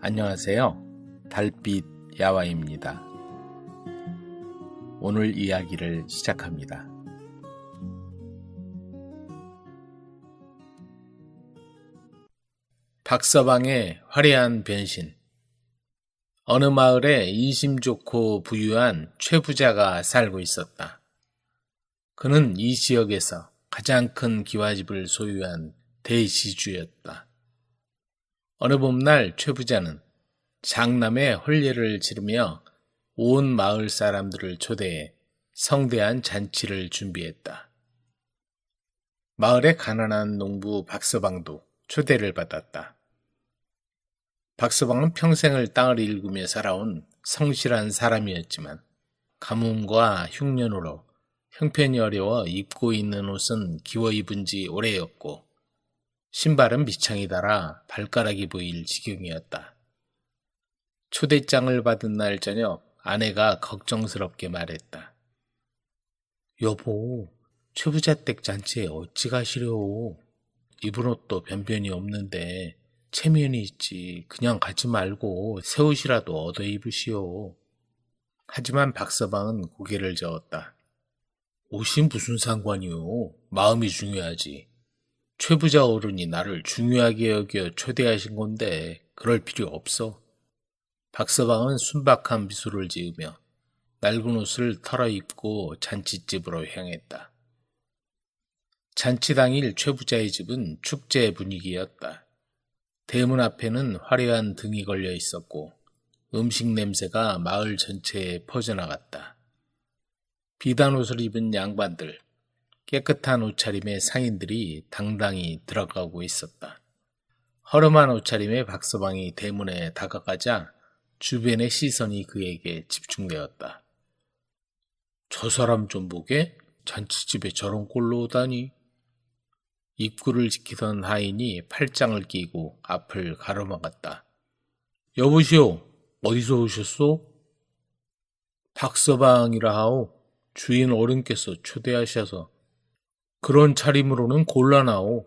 안녕하세요. 달빛 야와입니다. 오늘 이야기를 시작합니다. 박서방의 화려한 변신. 어느 마을에 인심 좋고 부유한 최부자가 살고 있었다. 그는 이 지역에서 가장 큰 기와집을 소유한 대지주였다. 어느 봄날 최부자는 장남의 혼례를 치르며 온 마을 사람들을 초대해 성대한 잔치를 준비했다. 마을의 가난한 농부 박서방도 초대를 받았다. 박서방은 평생을 땅을 일구며 살아온 성실한 사람이었지만 가뭄과 흉년으로 형편이 어려워 입고 있는 옷은 기워 입은 지 오래였고 신발은 밑창이 닳아 발가락이 보일 지경이었다. 초대장을 받은 날 저녁 아내가 걱정스럽게 말했다. 여보, 최부자 댁 잔치에 어찌 가시려? 입은 옷도 변변이 없는데 체면이 있지. 그냥 가지 말고 새 옷이라도 얻어 입으시오. 하지만 박서방은 고개를 저었다. 옷이 무슨 상관이오? 마음이 중요하지. 최부자 어른이 나를 중요하게 여겨 초대하신 건데 그럴 필요 없어. 박서방은 순박한 미소를 지으며 낡은 옷을 털어입고 잔치집으로 향했다. 잔치 당일 최부자의 집은 축제 분위기였다. 대문 앞에는 화려한 등이 걸려 있었고 음식 냄새가 마을 전체에 퍼져나갔다. 비단 옷을 입은 양반들, 깨끗한 옷차림의 상인들이 당당히 들어가고 있었다. 허름한 옷차림의 박서방이 대문에 다가가자 주변의 시선이 그에게 집중되었다. 저 사람 좀 보게? 잔치집에 저런 꼴로 오다니. 입구를 지키던 하인이 팔짱을 끼고 앞을 가로막았다. 여보시오, 어디서 오셨소? 박서방이라 하오. 주인 어른께서 초대하셔서 그런 차림으로는 곤란하오.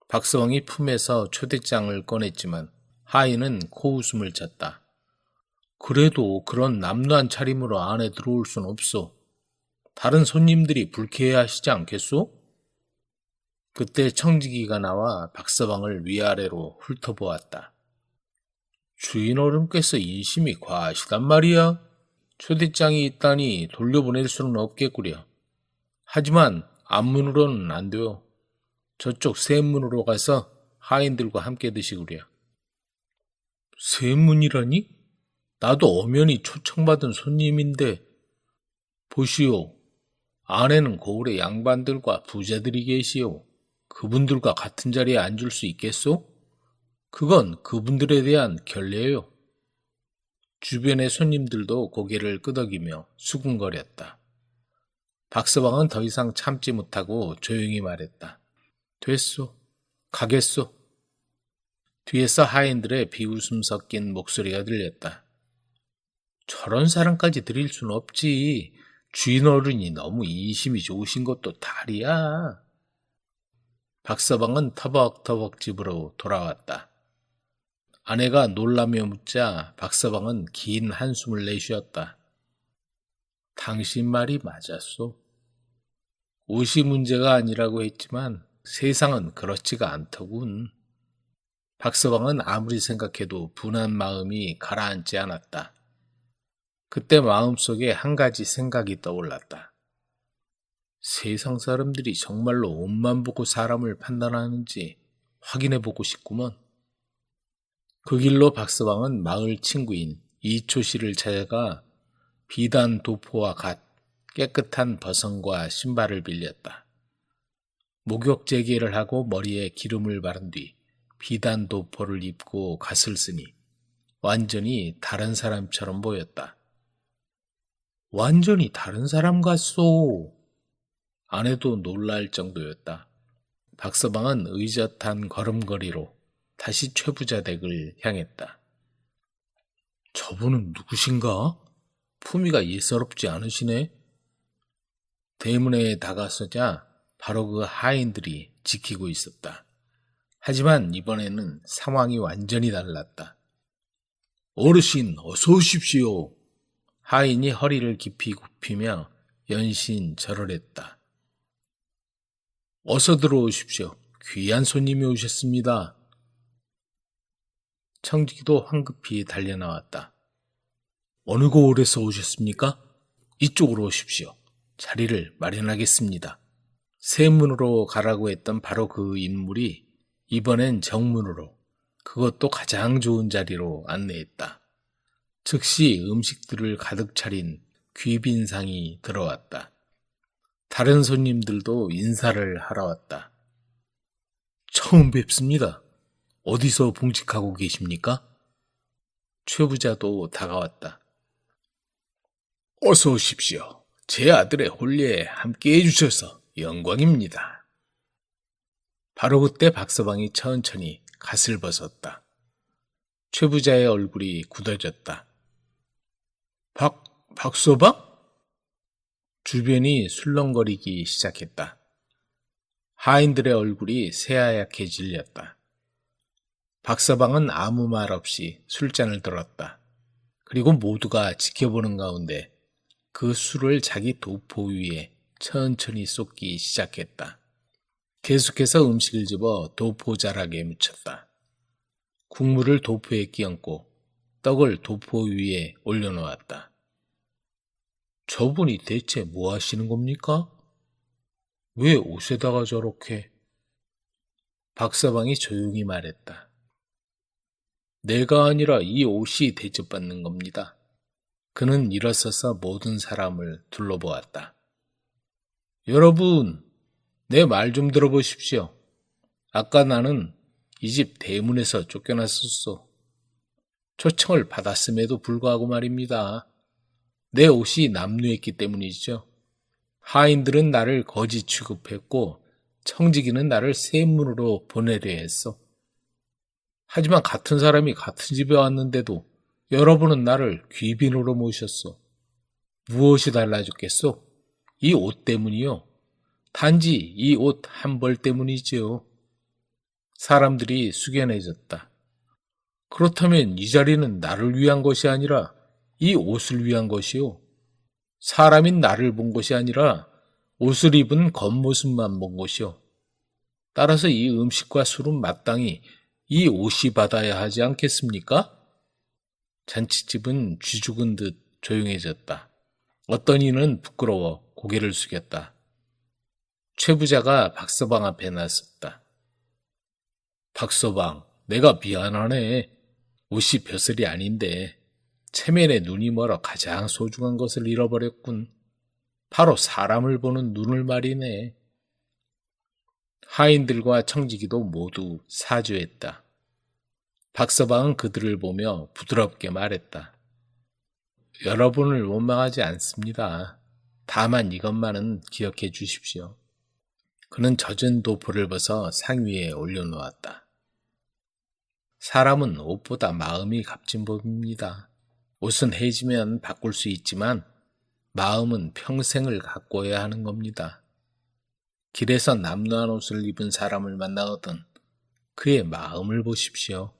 박서방이 품에서 초대장을 꺼냈지만 하인은 코웃음을 쳤다. 그래도 그런 남루한 차림으로 안에 들어올 순 없어. 다른 손님들이 불쾌해하시지 않겠소? 그때 청지기가 나와 박서방을 위아래로 훑어보았다. 주인 어른께서 인심이 과하시단 말이야. 초대장이 있다니 돌려보낼 수는 없겠구려. 하지만 앞문으로는 안 돼요. 저쪽 셋문으로 가서 하인들과 함께 드시구려. 셋문이라니? 나도 엄연히 초청받은 손님인데. 보시오. 안에는 고을의 양반들과 부자들이 계시오. 그분들과 같은 자리에 앉을 수 있겠소? 그건 그분들에 대한 결례예요. 주변의 손님들도 고개를 끄덕이며 수군거렸다. 박서방은 더 이상 참지 못하고 조용히 말했다. 됐소. 가겠소. 뒤에서 하인들의 비웃음 섞인 목소리가 들렸다. 저런 사람까지 드릴 순 없지. 주인 어른이 너무 인심이 좋으신 것도 다리야. 박서방은 터벅터벅 집으로 돌아왔다. 아내가 놀라며 묻자 박서방은 긴 한숨을 내쉬었다. 당신 말이 맞았소. 옷이 문제가 아니라고 했지만 세상은 그렇지가 않더군. 박서방은 아무리 생각해도 분한 마음이 가라앉지 않았다. 그때 마음속에 한 가지 생각이 떠올랐다. 세상 사람들이 정말로 옷만 보고 사람을 판단하는지 확인해보고 싶구먼. 그 길로 박서방은 마을 친구인 이초 씨를 찾아가 비단 도포와 갓 깨끗한 버선과 신발을 빌렸다. 목욕 재개를 하고 머리에 기름을 바른 뒤 비단 도포를 입고 갓을 쓰니 완전히 다른 사람처럼 보였다. 완전히 다른 사람 같소. 아내도 놀랄 정도였다. 박서방은 의젓한 걸음걸이로 다시 최부자 댁을 향했다. 저분은 누구신가? 품위가 예사롭지 않으시네. 대문에 다가서자 바로 그 하인들이 지키고 있었다. 하지만 이번에는 상황이 완전히 달랐다. 어르신, 어서 오십시오. 하인이 허리를 깊이 굽히며 연신 절을 했다. 어서 들어오십시오. 귀한 손님이 오셨습니다. 청지기도 황급히 달려나왔다. 어느 고을에서 오셨습니까? 이쪽으로 오십시오. 자리를 마련하겠습니다. 세문으로 가라고 했던 바로 그 인물이 이번엔 정문으로, 그것도 가장 좋은 자리로 안내했다. 즉시 음식들을 가득 차린 귀빈상이 들어왔다. 다른 손님들도 인사를 하러 왔다. 처음 뵙습니다. 어디서 봉직하고 계십니까? 최 부자도 다가왔다. 어서 오십시오. 제 아들의 혼례에 함께 해주셔서 영광입니다. 바로 그때 박서방이 천천히 갓을 벗었다. 최 부자의 얼굴이 굳어졌다. 박서방? 주변이 술렁거리기 시작했다. 하인들의 얼굴이 새하얗게 질렸다. 박서방은 아무 말 없이 술잔을 들었다. 그리고 모두가 지켜보는 가운데 그 술을 자기 도포 위에 천천히 쏟기 시작했다. 계속해서 음식을 집어 도포 자락에 묻혔다. 국물을 도포에 끼얹고 떡을 도포 위에 올려놓았다. 저분이 대체 뭐 하시는 겁니까? 왜 옷에다가 저렇게? 박서방이 조용히 말했다. 내가 아니라 이 옷이 대접받는 겁니다. 그는 일어서서 모든 사람을 둘러보았다. 여러분, 내 말 좀 들어보십시오. 아까 나는 이 집 대문에서 쫓겨났었소. 초청을 받았음에도 불구하고 말입니다. 내 옷이 남루했기 때문이죠. 하인들은 나를 거지 취급했고 청지기는 나를 세문으로 보내려 했어. 하지만 같은 사람이 같은 집에 왔는데도 여러분은 나를 귀빈으로 모셨어. 무엇이 달라졌겠소? 이 옷 때문이요. 단지 이 옷 한 벌 때문이지요. 사람들이 숙연해졌다. 그렇다면 이 자리는 나를 위한 것이 아니라 이 옷을 위한 것이요. 사람인 나를 본 것이 아니라 옷을 입은 겉모습만 본 것이요. 따라서 이 음식과 술은 마땅히 이 옷이 받아야 하지 않겠습니까? 잔치집은 쥐죽은 듯 조용해졌다. 어떤 이는 부끄러워 고개를 숙였다. 최 부자가 박서방 앞에 나섰다. 박서방, 내가 미안하네. 옷이 벼슬이 아닌데 체면에 눈이 멀어 가장 소중한 것을 잃어버렸군. 바로 사람을 보는 눈을 말이네. 하인들과 청지기도 모두 사죄했다. 박서방은 그들을 보며 부드럽게 말했다. 여러분을 원망하지 않습니다. 다만 이것만은 기억해 주십시오. 그는 젖은 도포를 벗어 상위에 올려놓았다. 사람은 옷보다 마음이 값진 법입니다. 옷은 해지면 바꿀 수 있지만 마음은 평생을 가꿔야 하는 겁니다. 길에서 남루한 옷을 입은 사람을 만나거든 그의 마음을 보십시오.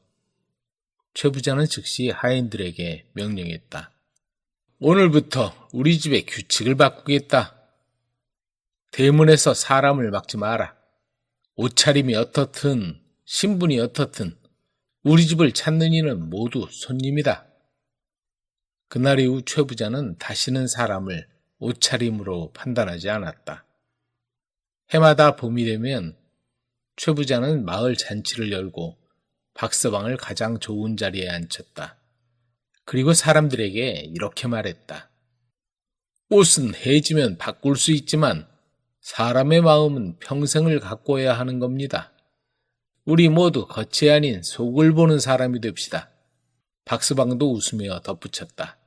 최 부자는 즉시 하인들에게 명령했다. 오늘부터 우리 집의 규칙을 바꾸겠다. 대문에서 사람을 막지 마라. 옷차림이 어떻든 신분이 어떻든 우리 집을 찾는 이는 모두 손님이다. 그날 이후 최 부자는 다시는 사람을 옷차림으로 판단하지 않았다. 해마다 봄이 되면 최 부자는 마을 잔치를 열고 박서방을 가장 좋은 자리에 앉혔다. 그리고 사람들에게 이렇게 말했다. 옷은 해지면 바꿀 수 있지만 사람의 마음은 평생을 가꿔야 하는 겁니다. 우리 모두 겉이 아닌 속을 보는 사람이 됩시다. 박서방도 웃으며 덧붙였다.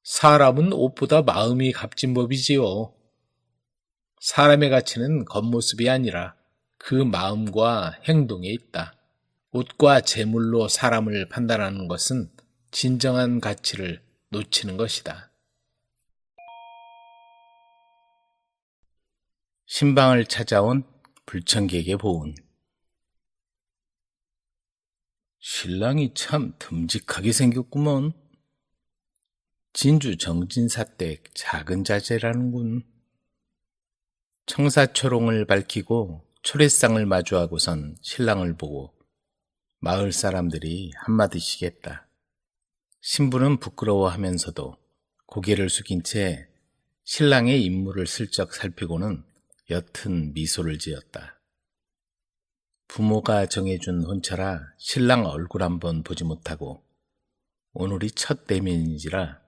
사람은 옷보다 마음이 값진 법이지요. 사람의 가치는 겉모습이 아니라 그 마음과 행동에 있다. 옷과 재물로 사람을 판단하는 것은 진정한 가치를 놓치는 것이다. 신방을 찾아온 불청객의 보은. 신랑이 참 듬직하게 생겼구먼. 진주 정진사댁 작은 자제라는군. 청사초롱을 밝히고 초래상을 마주하고선 신랑을 보고 마을 사람들이 한마디씩 했다. 신부는 부끄러워하면서도 고개를 숙인 채 신랑의 인물을 슬쩍 살피고는 옅은 미소를 지었다. 부모가 정해준 혼처라 신랑 얼굴 한번 보지 못하고 오늘이 첫 대면인지라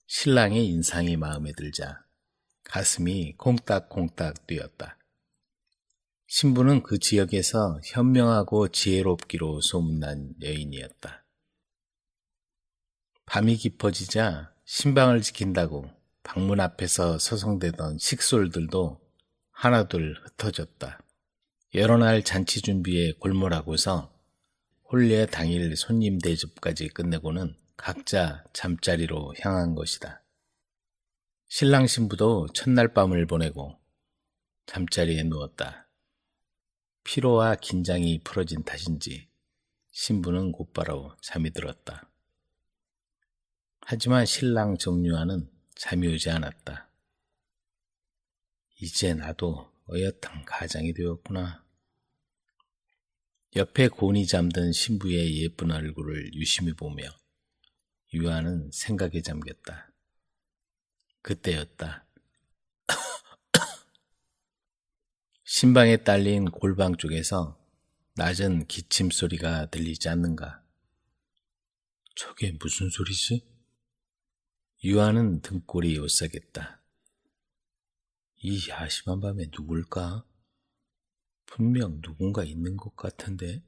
신랑의 인상이 마음에 들자 가슴이 콩닥콩닥 뛰었다. 신부는 그 지역에서 현명하고 지혜롭기로 소문난 여인이었다. 밤이 깊어지자 신방을 지킨다고 방문 앞에서 서성대던 식솔들도 하나둘 흩어졌다. 여러 날 잔치 준비에 골몰하고서 혼례 당일 손님 대접까지 끝내고는 각자 잠자리로 향한 것이다. 신랑 신부도 첫날 밤을 보내고 잠자리에 누웠다. 피로와 긴장이 풀어진 탓인지 신부는 곧바로 잠이 들었다. 하지만 신랑 정유아는 잠이 오지 않았다. 이제 나도 어엿한 가장이 되었구나. 옆에 곤히 잠든 신부의 예쁜 얼굴을 유심히 보며 유아는 생각에 잠겼다. 그때였다. 신방에 딸린 골방 쪽에서 낮은 기침 소리가 들리지 않는가. 저게 무슨 소리지? 유아는 등골이 오싹했다. 이 야심한 밤에 누굴까? 분명 누군가 있는 것 같은데.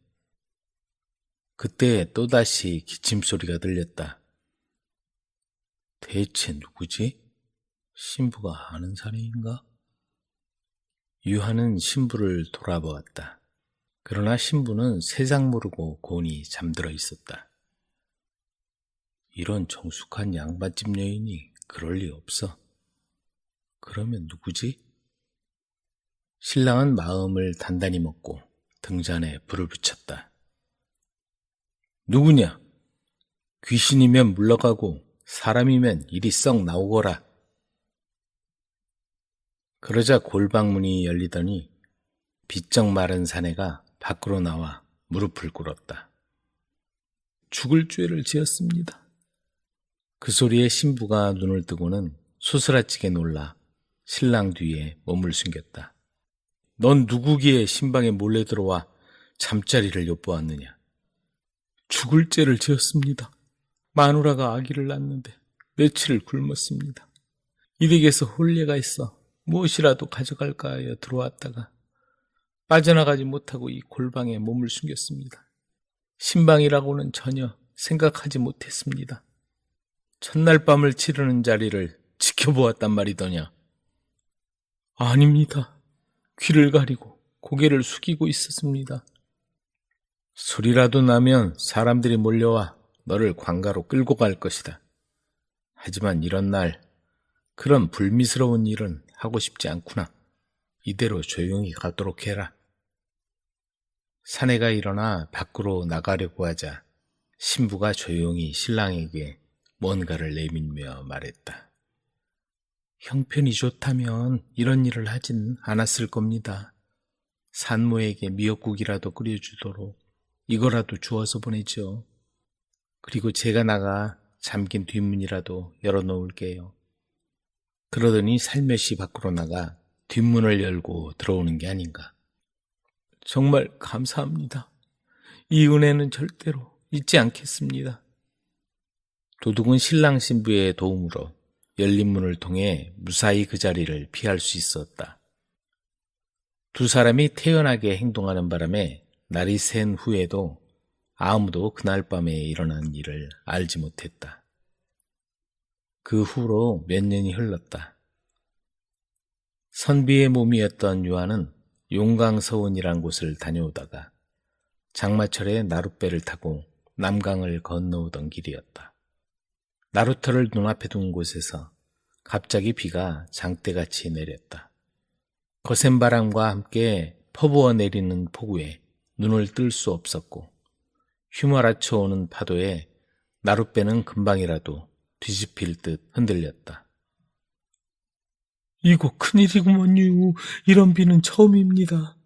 그때 또다시 기침소리가 들렸다. 대체 누구지? 신부가 아는 사람인가? 유하는 신부를 돌아보았다. 그러나 신부는 세상 모르고 곤히 잠들어 있었다. 이런 정숙한 양반집 여인이 그럴 리 없어. 그러면 누구지? 신랑은 마음을 단단히 먹고 등잔에 불을 붙였다. 누구냐? 귀신이면 물러가고 사람이면 이리 썩 나오거라. 그러자 골방문이 열리더니 비쩍 마른 사내가 밖으로 나와 무릎을 꿇었다. 죽을 죄를 지었습니다. 그 소리에 신부가 눈을 뜨고는 소스라치게 놀라 신랑 뒤에 몸을 숨겼다. 넌 누구기에 신방에 몰래 들어와 잠자리를 엿보았느냐? 죽을 죄를 지었습니다. 마누라가 아기를 낳는데 며칠을 굶었습니다. 이 댁에서 혼례가 있어 무엇이라도 가져갈까 하여 들어왔다가 빠져나가지 못하고 이 골방에 몸을 숨겼습니다. 신방이라고는 전혀 생각하지 못했습니다. 첫날 밤을 치르는 자리를 지켜보았단 말이더냐. 아닙니다. 귀를 가리고 고개를 숙이고 있었습니다. 소리라도 나면 사람들이 몰려와 너를 관가로 끌고 갈 것이다. 하지만 이런 날 그런 불미스러운 일은 하고 싶지 않구나. 이대로 조용히 가도록 해라. 사내가 일어나 밖으로 나가려고 하자 신부가 조용히 신랑에게 뭔가를 내밀며 말했다. 형편이 좋다면 이런 일을 하진 않았을 겁니다. 산모에게 미역국이라도 끓여주도록 이거라도 주어서 보내죠. 그리고 제가 나가 잠긴 뒷문이라도 열어놓을게요. 그러더니 살며시 밖으로 나가 뒷문을 열고 들어오는 게 아닌가. 정말 감사합니다. 이 은혜는 절대로 잊지 않겠습니다. 도둑은 신랑 신부의 도움으로 열린 문을 통해 무사히 그 자리를 피할 수 있었다. 두 사람이 태연하게 행동하는 바람에 날이 샌 후에도 아무도 그날 밤에 일어난 일을 알지 못했다. 그 후로 몇 년이 흘렀다. 선비의 몸이었던 유아는 용강서원이란 곳을 다녀오다가 장마철에 나룻배를 타고 남강을 건너오던 길이었다. 나루터를 눈앞에 둔 곳에서 갑자기 비가 장대같이 내렸다. 거센 바람과 함께 퍼부어 내리는 폭우에 눈을 뜰 수 없었고 휘몰아쳐 오는 파도에 나룻배는 금방이라도 뒤집힐 듯 흔들렸다. 이거 큰일이구먼요. 이런 비는 처음입니다.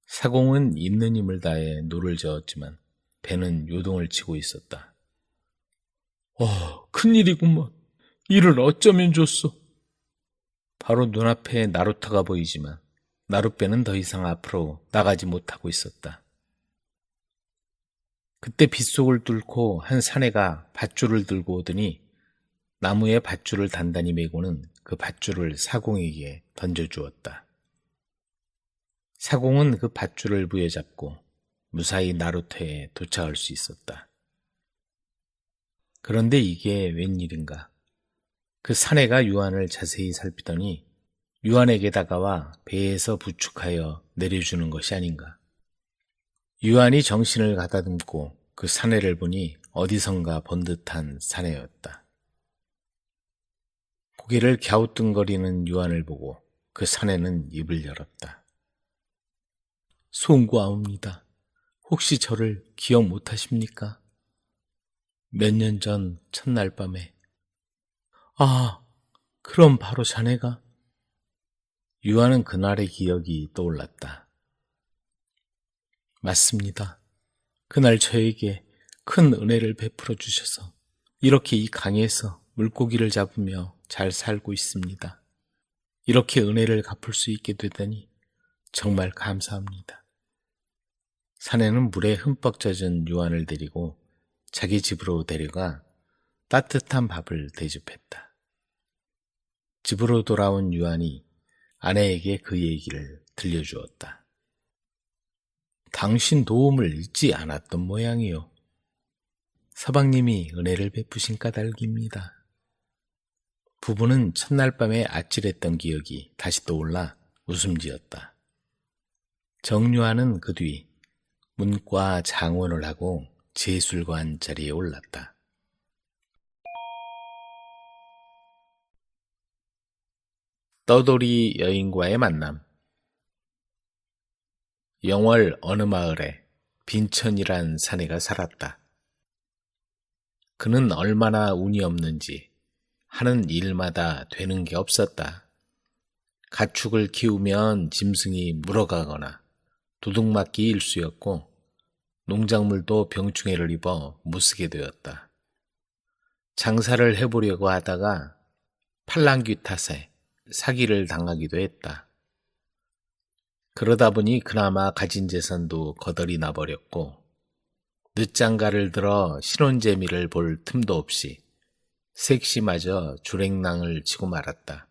사공은 있는 힘을 다해 노를 저었지만 배는 요동을 치고 있었다. 큰일이구먼. 이를 어쩌면 좋소. 바로 눈앞에 나루터가 보이지만 나룻배는 더 이상 앞으로 나가지 못하고 있었다. 그때 빗속을 뚫고 한 사내가 밧줄을 들고 오더니 나무에 밧줄을 단단히 메고는 그 밧줄을 사공에게 던져주었다. 사공은 그 밧줄을 부여잡고 무사히 나루터에 도착할 수 있었다. 그런데 이게 웬일인가? 그 사내가 유한을 자세히 살피더니 유한에게 다가와 배에서 부축하여 내려주는 것이 아닌가. 유한이 정신을 가다듬고 그 사내를 보니 어디선가 본 듯한 사내였다. 고개를 갸우뚱거리는 유한을 보고 그 사내는 입을 열었다. 송구하옵니다. 혹시 저를 기억 못하십니까? 몇 년 전 첫날 밤에. 그럼 바로 자네가? 유한은 그날의 기억이 떠올랐다. 맞습니다. 그날 저에게 큰 은혜를 베풀어 주셔서 이렇게 이 강에서 물고기를 잡으며 잘 살고 있습니다. 이렇게 은혜를 갚을 수 있게 되다니 정말 감사합니다. 사내는 물에 흠뻑 젖은 유한을 데리고 자기 집으로 데려가 따뜻한 밥을 대접했다. 집으로 돌아온 유한이 아내에게 그 얘기를 들려주었다. 당신 도움을 잊지 않았던 모양이요. 서방님이 은혜를 베푸신 까닭입니다. 부부는 첫날 밤에 아찔했던 기억이 다시 떠올라 웃음 지었다. 정유한은 그 뒤 문과 장원을 하고 제술관 자리에 올랐다. 떠돌이 여인과의 만남. 영월 어느 마을에 빈천이란 사내가 살았다. 그는 얼마나 운이 없는지 하는 일마다 되는 게 없었다. 가축을 키우면 짐승이 물어가거나 도둑맞기 일쑤였고 농작물도 병충해를 입어 못쓰게 되었다. 장사를 해보려고 하다가 팔랑귀 탓에 사기를 당하기도 했다. 그러다 보니 그나마 가진 재산도 거덜이 나버렸고 늦장가를 들어 신혼재미를 볼 틈도 없이 색시마저 주랭랑을 치고 말았다.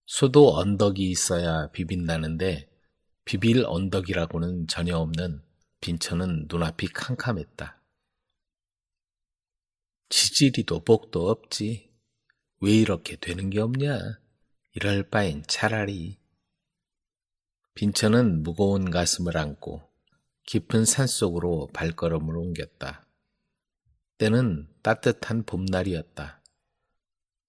소도 언덕이 있어야 비빈다는데 비빌 언덕이라고는 전혀 없는 빈천은 눈앞이 캄캄했다. 지지리도 복도 없지. 왜 이렇게 되는 게 없냐? 이럴 바엔 차라리. 빈천은 무거운 가슴을 안고 깊은 산속으로 발걸음을 옮겼다. 때는 따뜻한 봄날이었다.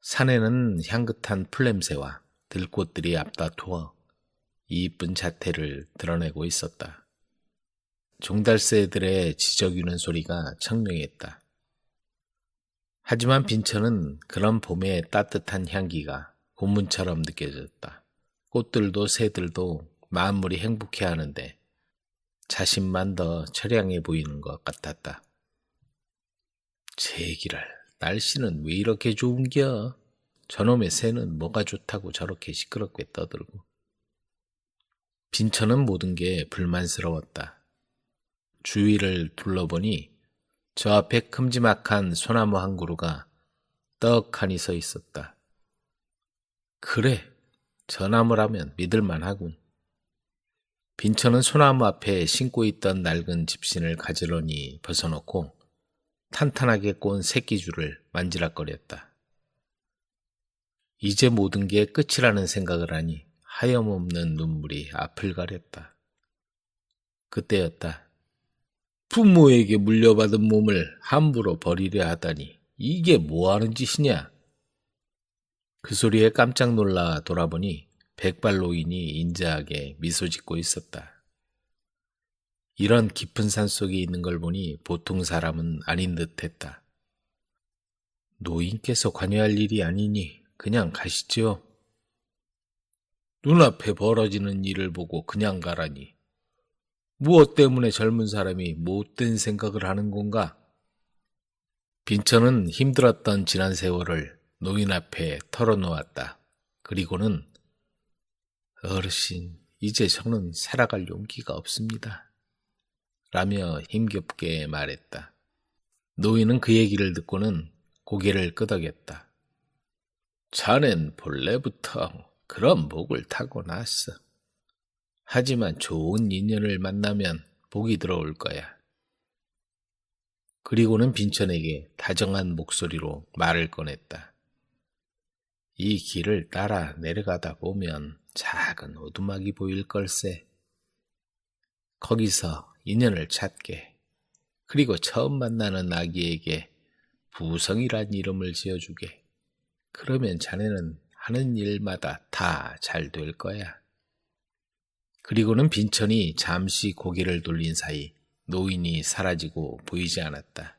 산에는 향긋한 풀냄새와 들꽃들이 앞다투어 이쁜 자태를 드러내고 있었다. 종달새들의 지저귀는 소리가 청명했다. 하지만 빈천은 그런 봄의 따뜻한 향기가 고문처럼 느껴졌다. 꽃들도 새들도 만물이 행복해하는데 자신만 더 처량해 보이는 것 같았다. 제기랄, 날씨는 왜 이렇게 좋은겨? 저놈의 새는 뭐가 좋다고 저렇게 시끄럽게 떠들고. 빈천은 모든 게 불만스러웠다. 주위를 둘러보니 저 앞에 큼지막한 소나무 한 그루가 떡하니 서 있었다. 그래, 저 나무라면 믿을만하군. 빈천은 소나무 앞에 신고 있던 낡은 집신을 가지런히 벗어놓고 탄탄하게 꼰 새끼줄을 만지락거렸다. 이제 모든 게 끝이라는 생각을 하니 하염없는 눈물이 앞을 가렸다. 그때였다. 부모에게 물려받은 몸을 함부로 버리려 하다니 이게 뭐하는 짓이냐? 그 소리에 깜짝 놀라 돌아보니 백발노인이 인자하게 미소 짓고 있었다. 이런 깊은 산속에 있는 걸 보니 보통 사람은 아닌 듯했다. 노인께서 관여할 일이 아니니 그냥 가시지요. 눈앞에 벌어지는 일을 보고 그냥 가라니. 무엇 때문에 젊은 사람이 못된 생각을 하는 건가? 빈천은 힘들었던 지난 세월을 노인 앞에 털어놓았다. 그리고는 어르신, 이제 저는 살아갈 용기가 없습니다. 라며 힘겹게 말했다. 노인은 그 얘기를 듣고는 고개를 끄덕였다. 자넨 본래부터 그런 복을 타고났어. 하지만 좋은 인연을 만나면 복이 들어올 거야. 그리고는 빈천에게 다정한 목소리로 말을 꺼냈다. 이 길을 따라 내려가다 보면 작은 오두막이 보일 걸세. 거기서 인연을 찾게. 그리고 처음 만나는 아기에게 부성이란 이름을 지어주게. 그러면 자네는 하는 일마다 다 잘 될 거야. 그리고는 빈천이 잠시 고개를 돌린 사이 노인이 사라지고 보이지 않았다.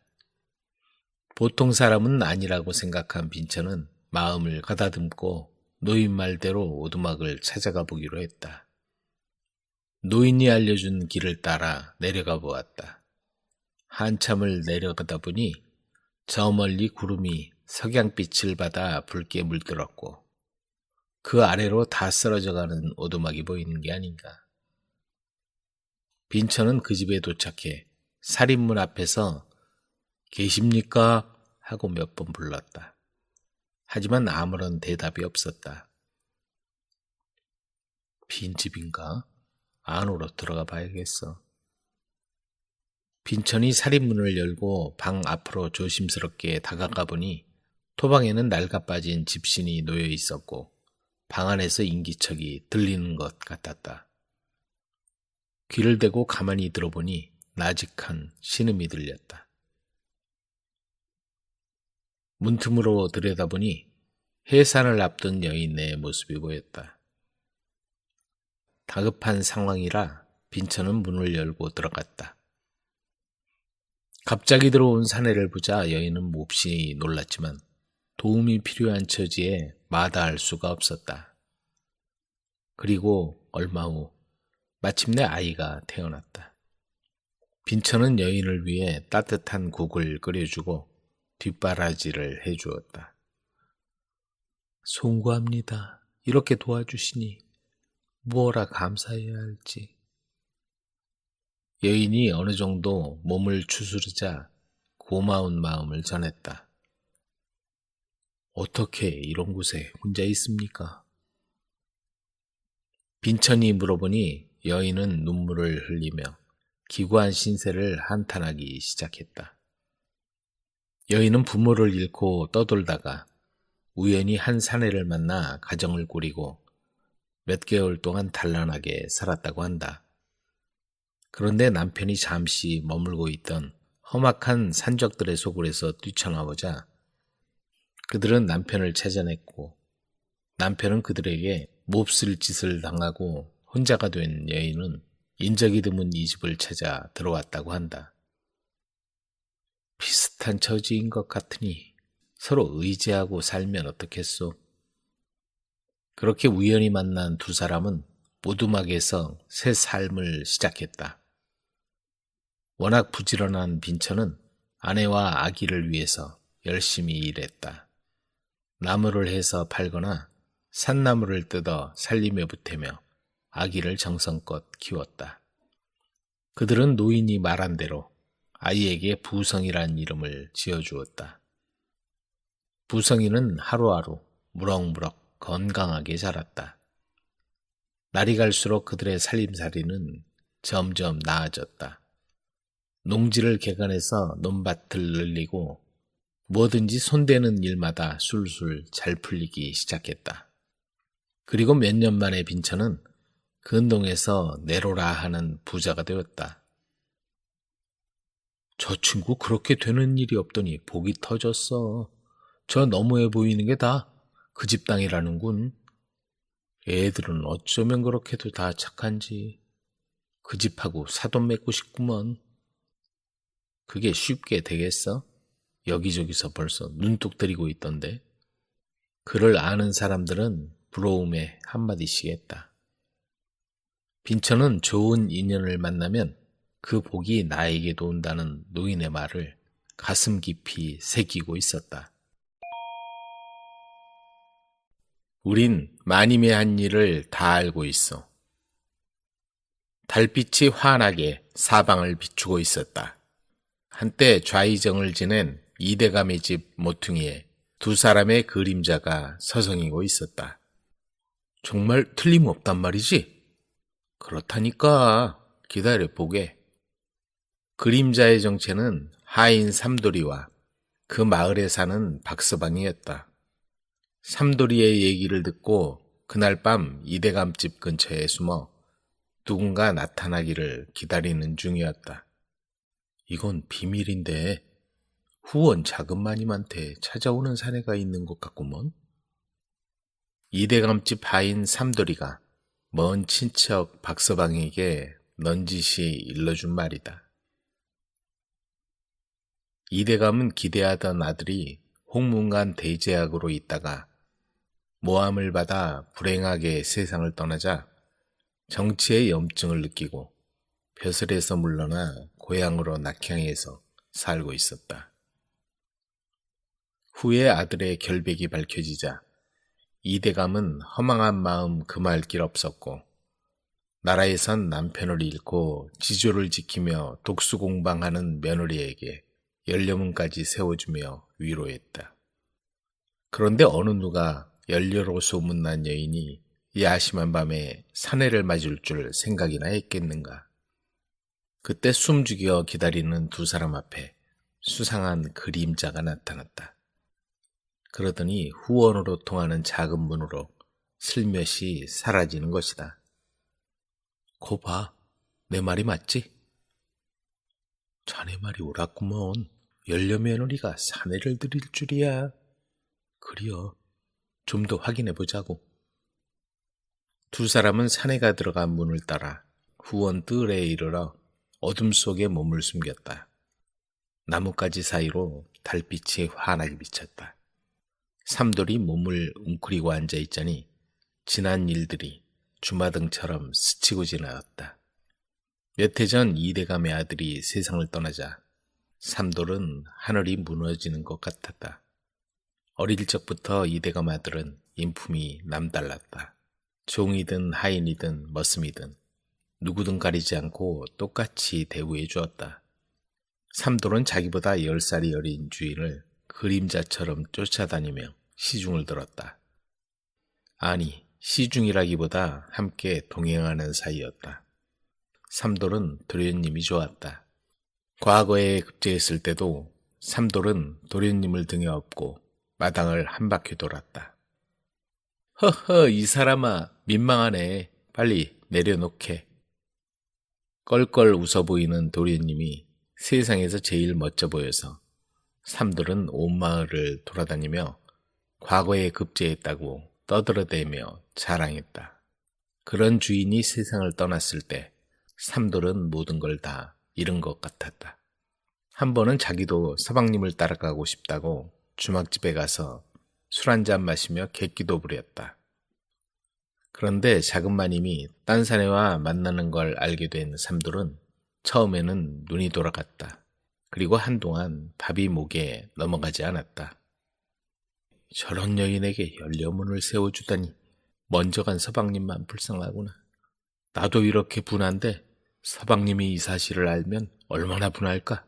보통 사람은 아니라고 생각한 빈천은 마음을 가다듬고 노인 말대로 오두막을 찾아가 보기로 했다. 노인이 알려준 길을 따라 내려가 보았다. 한참을 내려가다 보니 저 멀리 구름이 석양빛을 받아 붉게 물들었고 그 아래로 다 쓰러져가는 오두막이 보이는 게 아닌가. 빈천은 그 집에 도착해 살인문 앞에서 계십니까? 하고 몇 번 불렀다. 하지만 아무런 대답이 없었다. 빈집인가? 안으로 들어가 봐야겠어. 빈천이 살인문을 열고 방 앞으로 조심스럽게 다가가 보니 토방에는 낡아빠진 집신이 놓여 있었고 방 안에서 인기척이 들리는 것 같았다. 귀를 대고 가만히 들어보니 나직한 신음이 들렸다. 문틈으로 들여다보니 해산을 앞둔 여인의 모습이 보였다. 다급한 상황이라 빈천은 문을 열고 들어갔다. 갑자기 들어온 사내를 보자 여인은 몹시 놀랐지만 도움이 필요한 처지에 마다할 수가 없었다. 그리고 얼마 후 마침내 아이가 태어났다. 빈천은 여인을 위해 따뜻한 국을 끓여주고 뒷바라지를 해주었다. 송구합니다. 이렇게 도와주시니 무엇라 감사해야 할지. 여인이 어느 정도 몸을 추스르자 고마운 마음을 전했다. 어떻게 이런 곳에 혼자 있습니까? 빈천이 물어보니 여인은 눈물을 흘리며 기구한 신세를 한탄하기 시작했다. 여인은 부모를 잃고 떠돌다가 우연히 한 사내를 만나 가정을 꾸리고 몇 개월 동안 단란하게 살았다고 한다. 그런데 남편이 잠시 머물고 있던 험악한 산적들의 소굴에서 뛰쳐나오자 그들은 남편을 찾아냈고 남편은 그들에게 몹쓸 짓을 당하고 혼자가 된 여인은 인적이 드문 이 집을 찾아 들어왔다고 한다. 비슷한 처지인 것 같으니 서로 의지하고 살면 어떻겠소? 그렇게 우연히 만난 두 사람은 오두막에서 새 삶을 시작했다. 워낙 부지런한 빈천은 아내와 아기를 위해서 열심히 일했다. 나무를 해서 팔거나 산나무를 뜯어 살림에 보태며 아기를 정성껏 키웠다. 그들은 노인이 말한 대로 아이에게 부성이란 이름을 지어주었다. 부성이는 하루하루 무럭무럭 건강하게 자랐다. 날이 갈수록 그들의 살림살이는 점점 나아졌다. 농지를 개간해서 논밭을 늘리고 뭐든지 손대는 일마다 술술 잘 풀리기 시작했다. 그리고 몇 년 만에 빈천은 근동에서 내로라 하는 부자가 되었다. 저 친구 그렇게 되는 일이 없더니 복이 터졌어. 저 너무해 보이는 게 다 그 집 땅이라는군. 애들은 어쩌면 그렇게도 다 착한지. 그 집하고 사돈 맺고 싶구먼. 그게 쉽게 되겠어? 여기저기서 벌써 눈독 들이고 있던데. 그를 아는 사람들은 부러움에 한마디씩 했다. 빈처는 좋은 인연을 만나면 그 복이 나에게도 온다는 노인의 말을 가슴 깊이 새기고 있었다. 우린 마님의 한 일을 다 알고 있어. 달빛이 환하게 사방을 비추고 있었다. 한때 좌의정을 지낸 이대감의 집 모퉁이에 두 사람의 그림자가 서성이고 있었다. 정말 틀림없단 말이지? 그렇다니까. 기다려보게. 그림자의 정체는 하인 삼돌이와 그 마을에 사는 박서방이었다. 삼돌이의 얘기를 듣고 그날 밤 이대감 집 근처에 숨어 누군가 나타나기를 기다리는 중이었다. 이건 비밀인데 후원 자금마님한테 찾아오는 사내가 있는 것 같구먼. 이대감집 하인 삼돌이가 먼 친척 박서방에게 넌지시 일러준 말이다. 이대감은 기대하던 아들이 홍문관 대제학으로 있다가 모함을 받아 불행하게 세상을 떠나자 정치의 염증을 느끼고 벼슬에서 물러나 고향으로 낙향해서 살고 있었다. 후에 아들의 결백이 밝혀지자 이대감은 허망한 마음 금할 길 없었고 나라에선 남편을 잃고 지조를 지키며 독수공방하는 며느리에게 연료문까지 세워주며 위로했다. 그런데 어느 누가 연료로 소문난 여인이 야심한 밤에 사내를 맞을 줄 생각이나 했겠는가. 그때 숨죽여 기다리는 두 사람 앞에 수상한 그림자가 나타났다. 그러더니 후원으로 통하는 작은 문으로 슬며시 사라지는 것이다. 고 봐, 내 말이 맞지? 자네 말이 옳았구먼. 연료 며느리가 사내를 들일 줄이야. 그리여, 좀 더 확인해보자고. 두 사람은 사내가 들어간 문을 따라 후원 뜰에 이르러 어둠 속에 몸을 숨겼다. 나뭇가지 사이로 달빛이 환하게 비쳤다. 삼돌이 몸을 웅크리고 앉아있자니 지난 일들이 주마등처럼 스치고 지나갔다. 몇 해 전 이대감의 아들이 세상을 떠나자 삼돌은 하늘이 무너지는 것 같았다. 어릴 적부터 이대감 아들은 인품이 남달랐다. 종이든 하인이든 머슴이든 누구든 가리지 않고 똑같이 대우해 주었다. 삼돌은 자기보다 10살이 어린 주인을 그림자처럼 쫓아다니며 시중을 들었다. 아니, 시중이라기보다 함께 동행하는 사이였다. 삼돌은 도련님이 좋았다. 과거에 급제했을 때도 삼돌은 도련님을 등에 업고 마당을 한 바퀴 돌았다. 허허, 이 사람아, 민망하네. 빨리 내려놓게. 껄껄 웃어 보이는 도련님이 세상에서 제일 멋져 보여서 삼돌은 온 마을을 돌아다니며 과거에 급제했다고 떠들어대며 자랑했다. 그런 주인이 세상을 떠났을 때 삼돌은 모든 걸 다 잃은 것 같았다. 한 번은 자기도 서방님을 따라가고 싶다고 주막집에 가서 술 한잔 마시며 객기도 부렸다. 그런데 작은 마님이 딴 사내와 만나는 걸 알게 된 삼돌은 처음에는 눈이 돌아갔다. 그리고 한동안 밥이 목에 넘어가지 않았다. 저런 여인에게 연료문을 세워주다니 먼저 간 서방님만 불쌍하구나. 나도 이렇게 분한데 서방님이 이 사실을 알면 얼마나 분할까?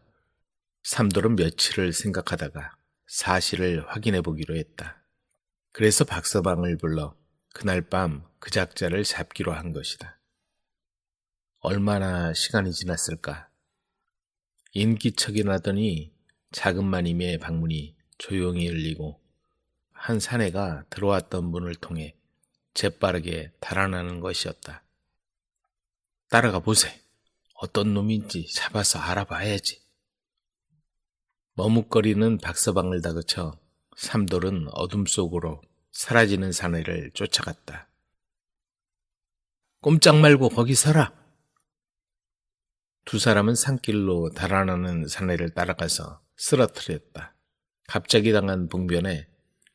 삼돌은 며칠을 생각하다가 사실을 확인해 보기로 했다. 그래서 박서방을 불러 그날 밤 그 작자를 잡기로 한 것이다. 얼마나 시간이 지났을까? 인기척이 나더니 작은 마님의 방문이 조용히 열리고 한 사내가 들어왔던 문을 통해 재빠르게 달아나는 것이었다. 따라가 보세. 어떤 놈인지 잡아서 알아봐야지. 머뭇거리는 박서방을 다그쳐 삼돌은 어둠 속으로 사라지는 사내를 쫓아갔다. 꼼짝 말고 거기 서라. 두 사람은 산길로 달아나는 사내를 따라가서 쓰러뜨렸다. 갑자기 당한 봉변에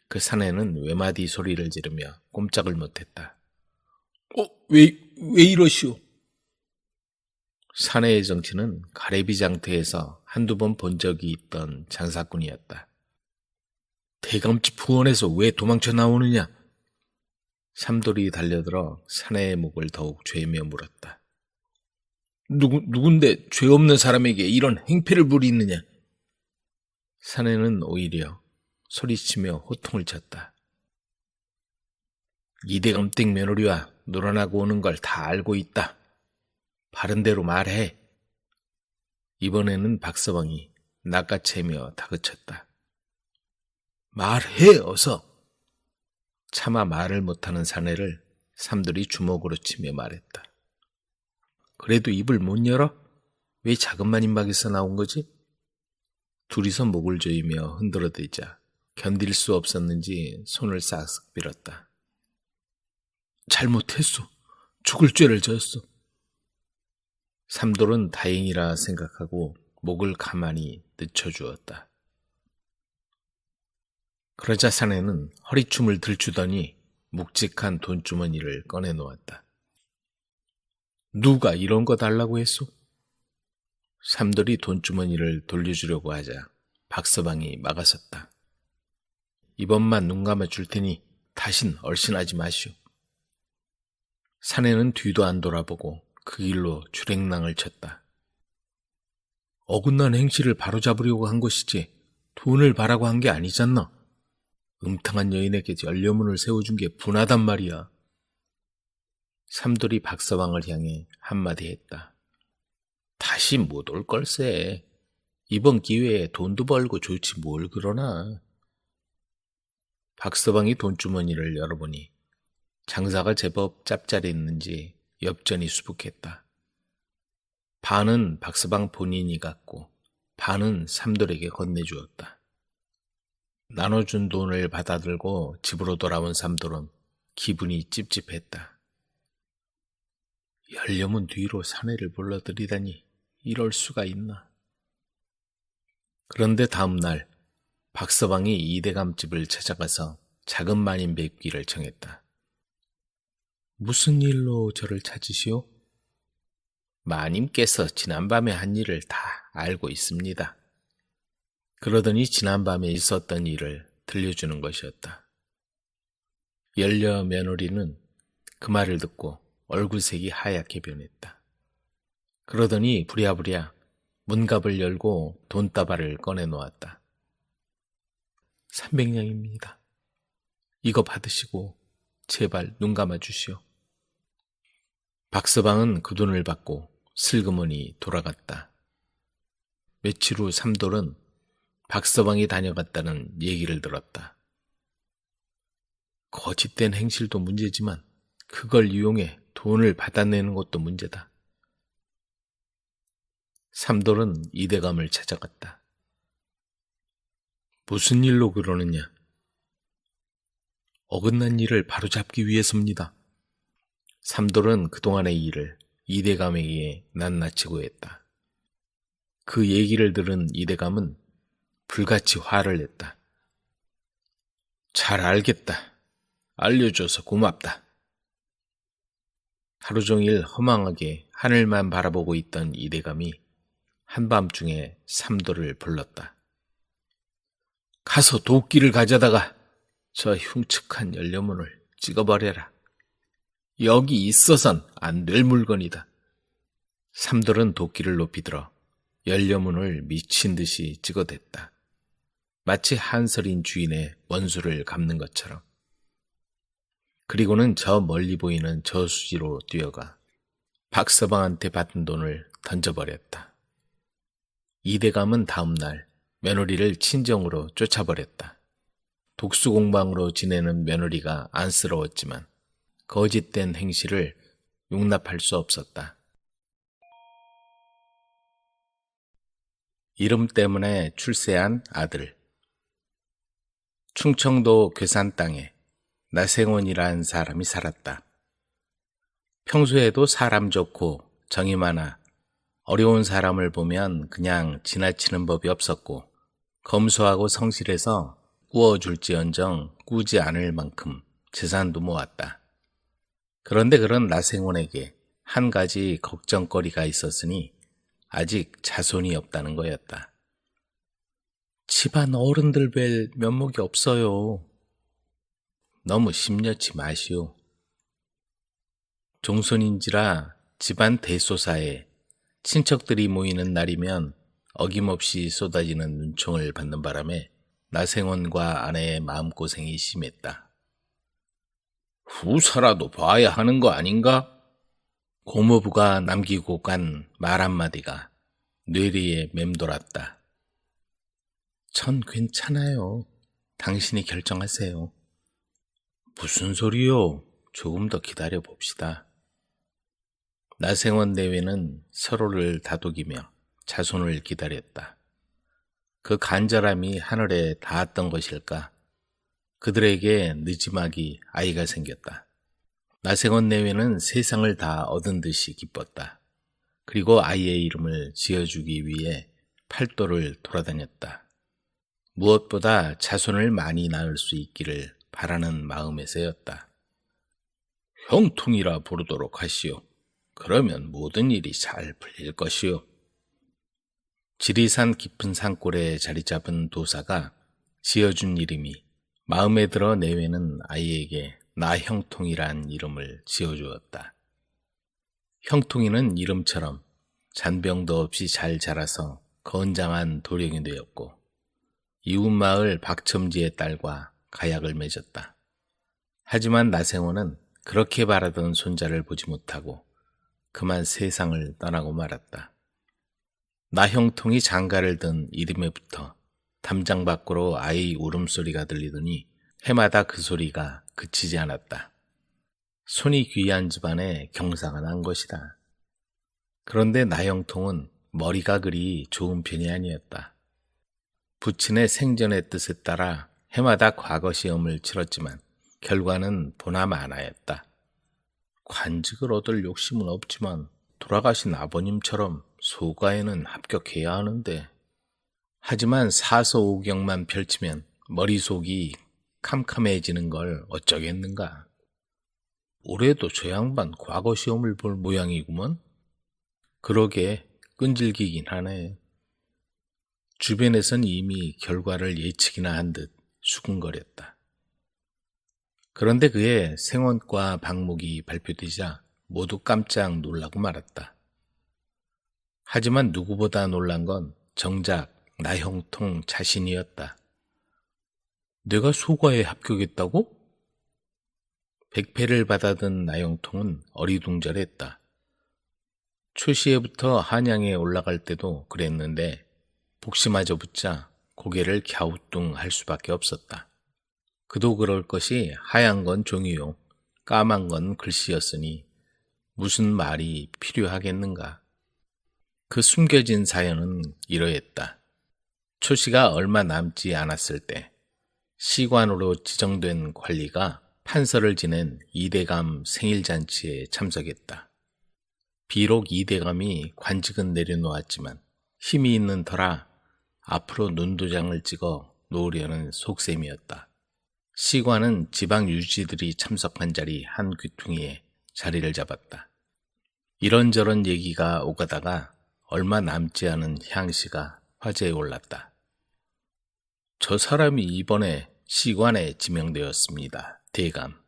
그 사내는 외마디 소리를 지르며 꼼짝을 못했다. 왜 이러시오? 사내의 정체는 가래비 장터에서 한두 번 본 적이 있던 장사꾼이었다. 대감집 후원에서 왜 도망쳐 나오느냐? 삼돌이 달려들어 사내의 목을 더욱 죄며 물었다. 누군데 죄 없는 사람에게 이런 행패를 부리느냐? 사내는 오히려 소리치며 호통을 쳤다. 이대감 댁 며느리와 놀아나고 오는 걸 다 알고 있다. 바른 대로 말해. 이번에는 박서방이 낚아채며 다그쳤다. 말해 어서. 차마 말을 못하는 사내를 삼돌이 주먹으로 치며 말했다. 그래도 입을 못 열어? 왜 작은 임박에서 나온 거지? 둘이서 목을 조이며 흔들어대자 견딜 수 없었는지 손을 싹싹 빌었다. 잘못했소. 죽을 죄를 졌소. 삼돌은 다행이라 생각하고 목을 가만히 늦춰주었다. 그러자 사내는 허리춤을 들추더니 묵직한 돈주머니를 꺼내놓았다. 누가 이런 거 달라고 했소? 삼돌이 돈주머니를 돌려주려고 하자 박서방이 막아섰다. 이번만 눈 감아 줄 테니 다신 얼씬하지 마시오. 사내는 뒤도 안 돌아보고 그 길로 주랭랑을 쳤다. 어긋난 행실을 바로잡으려고 한 것이지 돈을 바라고 한 게 아니잖아. 음탕한 여인에게 연료문을 세워준 게 분하단 말이야. 삼돌이 박서방을 향해 한마디 했다. 다시 못 올 걸세. 이번 기회에 돈도 벌고 좋지 뭘 그러나. 박서방이 돈주머니를 열어보니 장사가 제법 짭짤했는지 엽전이 수북했다. 반은 박서방 본인이 갖고 반은 삼돌에게 건네주었다. 나눠준 돈을 받아들고 집으로 돌아온 삼돌은 기분이 찝찝했다. 연료문 뒤로 사내를 불러들이다니 이럴 수가 있나. 그런데 다음 날 박서방이 이대감집을 찾아가서 작은 마님 뵙기를 청했다. 무슨 일로 저를 찾으시오? 마님께서 지난밤에 한 일을 다 알고 있습니다. 그러더니 지난밤에 있었던 일을 들려주는 것이었다. 열려 며느리는 그 말을 듣고 얼굴색이 하얗게 변했다. 그러더니 부랴부랴 문갑을 열고 돈다발을 꺼내놓았다. 300냥입니다. 이거 받으시고 제발 눈 감아 주시오. 박서방은 그 돈을 받고 슬그머니 돌아갔다. 며칠 후 삼돌은 박서방이 다녀갔다는 얘기를 들었다. 거짓된 행실도 문제지만 그걸 이용해 돈을 받아내는 것도 문제다. 삼돌은 이대감을 찾아갔다. 무슨 일로 그러느냐? 어긋난 일을 바로잡기 위해서입니다. 삼돌은 그동안의 일을 이대감에게 낱낱이 했다. 그 얘기를 들은 이대감은 불같이 화를 냈다. 잘 알겠다. 알려줘서 고맙다. 하루 종일 허망하게 하늘만 바라보고 있던 이대감이 한밤중에 삼돌을 불렀다. 가서 도끼를 가져다가 저 흉측한 연료문을 찍어버려라. 여기 있어선 안 될 물건이다. 삼돌은 도끼를 높이 들어 연료문을 미친 듯이 찍어댔다. 마치 한설인 주인의 원수를 갚는 것처럼. 그리고는 저 멀리 보이는 저수지로 뛰어가 박서방한테 받은 돈을 던져버렸다. 이대감은 다음 날 며느리를 친정으로 쫓아버렸다. 독수공방으로 지내는 며느리가 안쓰러웠지만 거짓된 행실을 용납할 수 없었다. 이름 때문에 출세한 아들. 충청도 괴산 땅에 나생원이라는 사람이 살았다. 평소에도 사람 좋고 정이 많아 어려운 사람을 보면 그냥 지나치는 법이 없었고 검소하고 성실해서 꾸어줄지언정 꾸지 않을 만큼 재산도 모았다. 그런데 그런 나생원에게 한 가지 걱정거리가 있었으니 아직 자손이 없다는 거였다. 집안 어른들 뵐 면목이 없어요. 너무 심려치 마시오. 종손인지라 집안 대소사에 친척들이 모이는 날이면 어김없이 쏟아지는 눈총을 받는 바람에 나생원과 아내의 마음고생이 심했다. 후사라도 봐야 하는 거 아닌가? 고모부가 남기고 간 말 한마디가 뇌리에 맴돌았다. 전 괜찮아요. 당신이 결정하세요. 무슨 소리요? 조금 더 기다려 봅시다. 나생원 내외는 서로를 다독이며 자손을 기다렸다. 그 간절함이 하늘에 닿았던 것일까? 그들에게 늦지막이 아이가 생겼다. 나생원 내외는 세상을 다 얻은 듯이 기뻤다. 그리고 아이의 이름을 지어주기 위해 팔도를 돌아다녔다. 무엇보다 자손을 많이 낳을 수 있기를 바라는 마음에서였다. 형통이라 부르도록 하시오. 그러면 모든 일이 잘 풀릴 것이오. 지리산 깊은 산골에 자리 잡은 도사가 지어준 이름이 마음에 들어 내외는 아이에게 나형통이란 이름을 지어주었다. 형통이는 이름처럼 잔병도 없이 잘 자라서 건장한 도령이 되었고 이웃마을 박첨지의 딸과 가약을 맺었다. 하지만 나생원은 그렇게 바라던 손자를 보지 못하고 그만 세상을 떠나고 말았다. 나형통이 장가를 든 이듬해부터 담장 밖으로 아이 울음소리가 들리더니 해마다 그 소리가 그치지 않았다. 손이 귀한 집안에 경사가 난 것이다. 그런데 나형통은 머리가 그리 좋은 편이 아니었다. 부친의 생전의 뜻에 따라 해마다 과거 시험을 치렀지만 결과는 보나마나였다. 관직을 얻을 욕심은 없지만 돌아가신 아버님처럼 소가에는 합격해야 하는데, 하지만 사서오경만 펼치면 머릿속이 캄캄해지는 걸 어쩌겠는가. 올해도 저 양반 과거 시험을 볼 모양이구먼. 그러게 끈질기긴 하네. 주변에선 이미 결과를 예측이나 한 듯 수군거렸다. 그런데 그의 생원과 방목이 발표되자 모두 깜짝 놀라고 말았다. 하지만 누구보다 놀란 건 정작 나형통 자신이었다. 내가 소과에 합격했다고? 백패를 받아든 나형통은 어리둥절했다. 초시에부터 한양에 올라갈 때도 그랬는데 복심마저 붙자 고개를 갸우뚱할 수밖에 없었다. 그도 그럴 것이 하얀 건 종이요, 까만 건 글씨였으니 무슨 말이 필요하겠는가. 그 숨겨진 사연은 이러했다. 초시가 얼마 남지 않았을 때 시관으로 지정된 관리가 판서를 지낸 이대감 생일잔치에 참석했다. 비록 이대감이 관직은 내려놓았지만 힘이 있는 터라 앞으로 눈도장을 찍어 놓으려는 속셈이었다. 시관은 지방 유지들이 참석한 자리 한 귀퉁이에 자리를 잡았다. 이런저런 얘기가 오가다가 얼마 남지 않은 향시가 화제에 올랐다. 저 사람이 이번에 시관에 지명되었습니다, 대감.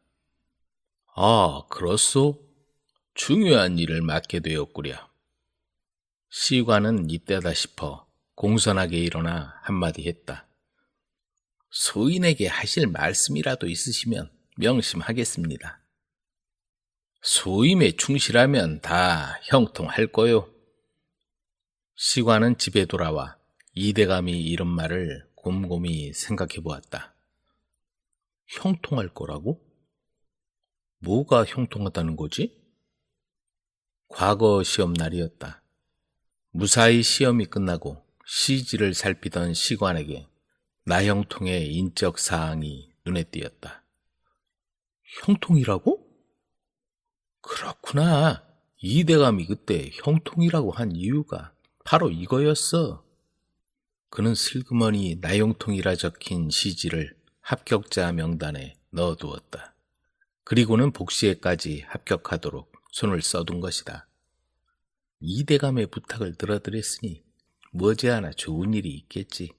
아, 그렇소? 중요한 일을 맡게 되었구려. 시관은 이때다 싶어 공손하게 일어나 한마디 했다. 소인에게 하실 말씀이라도 있으시면 명심하겠습니다. 소임에 충실하면 다 형통할 거요. 시관은 집에 돌아와 이대감이 이런 말을 곰곰이 생각해 보았다. 형통할 거라고? 뭐가 형통하다는 거지? 과거 시험 날이었다. 무사히 시험이 끝나고 시지를 살피던 시관에게 나형통의 인적 사항이 눈에 띄었다. 형통이라고? 그렇구나. 이대감이 그때 형통이라고 한 이유가 바로 이거였어. 그는 슬그머니 나형통이라 적힌 시지를 합격자 명단에 넣어두었다. 그리고는 복시에까지 합격하도록 손을 써둔 것이다. 이대감의 부탁을 들어드렸으니 머지않아 좋은 일이 있겠지.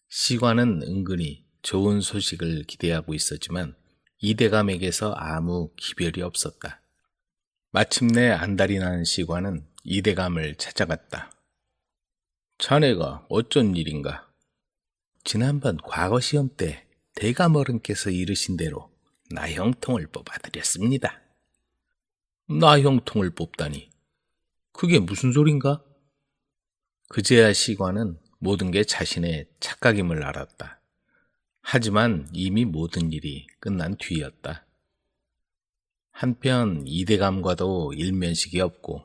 시관은 은근히 좋은 소식을 기대하고 있었지만 이대감에게서 아무 기별이 없었다. 마침내 안달이 난 시관은 이대감을 찾아갔다. 자네가 어쩐 일인가? 지난번 과거 시험 때 대감 어른께서 이르신 대로 나형통을 뽑아드렸습니다. 나형통을 뽑다니? 그게 무슨 소린가? 그제야 시관은 모든 게 자신의 착각임을 알았다. 하지만 이미 모든 일이 끝난 뒤였다. 한편 이대감과도 일면식이 없고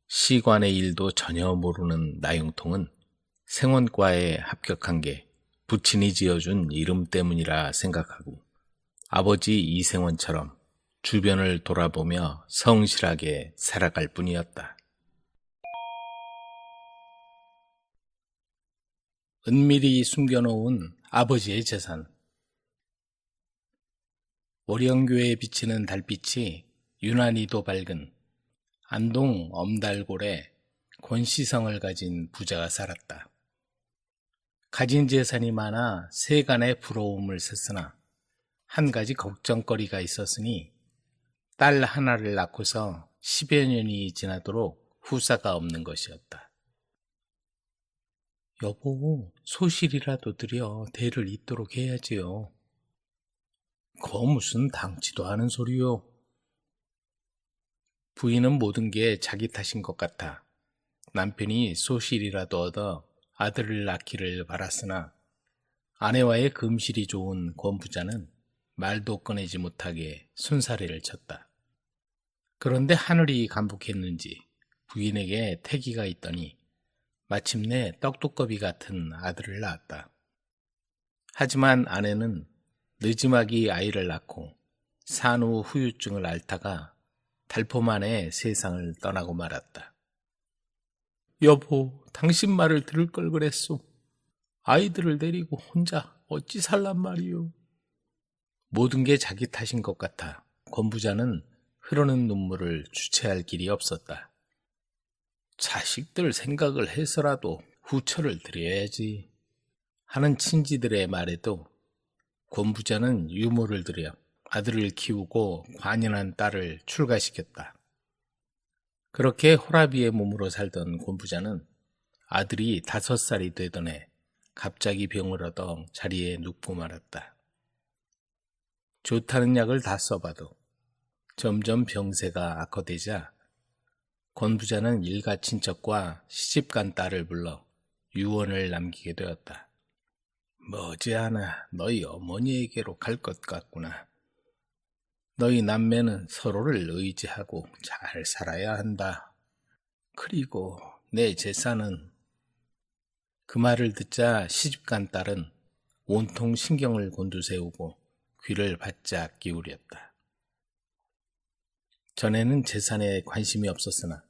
시관의 일도 전혀 모르는 나형통은 생원과에 합격한 게 부친이 지어준 이름 때문이라 생각하고 아버지 이생원처럼 주변을 돌아보며 성실하게 살아갈 뿐이었다. 은밀히 숨겨놓은 아버지의 재산. 월영교에 비치는 달빛이 유난히도 밝은 안동 엄달골에 권시성을 가진 부자가 살았다. 가진 재산이 많아 세간의 부러움을 샀으나 한 가지 걱정거리가 있었으니 딸 하나를 낳고서 10여 년이 지나도록 후사가 없는 것이었다. 여보, 소실이라도 드려 대를 잇도록 해야지요. 거 무슨 당치도 않은 소리요. 부인은 모든 게 자기 탓인 것 같아 남편이 소실이라도 얻어 아들을 낳기를 바랐으나 아내와의 금실이 좋은 권 부자는 말도 꺼내지 못하게 손사래를 쳤다. 그런데 하늘이 감복했는지 부인에게 태기가 있더니 마침내 떡두꺼비 같은 아들을 낳았다. 하지만 아내는 늦지막이 아이를 낳고 산후 후유증을 앓다가 달포 만에 세상을 떠나고 말았다. 여보, 당신 말을 들을 걸 그랬소. 아이들을 데리고 혼자 어찌 살란 말이오. 모든 게 자기 탓인 것 같아 권 부자는 흐르는 눈물을 주체할 길이 없었다. 자식들 생각을 해서라도 후처를 드려야지 하는 친지들의 말에도 권 부자는 유모를 들여 아들을 키우고 관연한 딸을 출가시켰다. 그렇게 호라비의 몸으로 살던 권 부자는 아들이 5살이 되던 해 갑자기 병을 얻어 자리에 눕고 말았다. 좋다는 약을 다 써봐도 점점 병세가 악화되자 권 부자는 일가 친척과 시집간 딸을 불러 유언을 남기게 되었다. 머지않아 너희 어머니에게로 갈 것 같구나. 너희 남매는 서로를 의지하고 잘 살아야 한다. 그리고 내 재산은... 그 말을 듣자 시집간 딸은 온통 신경을 곤두세우고 귀를 바짝 기울였다. 전에는 재산에 관심이 없었으나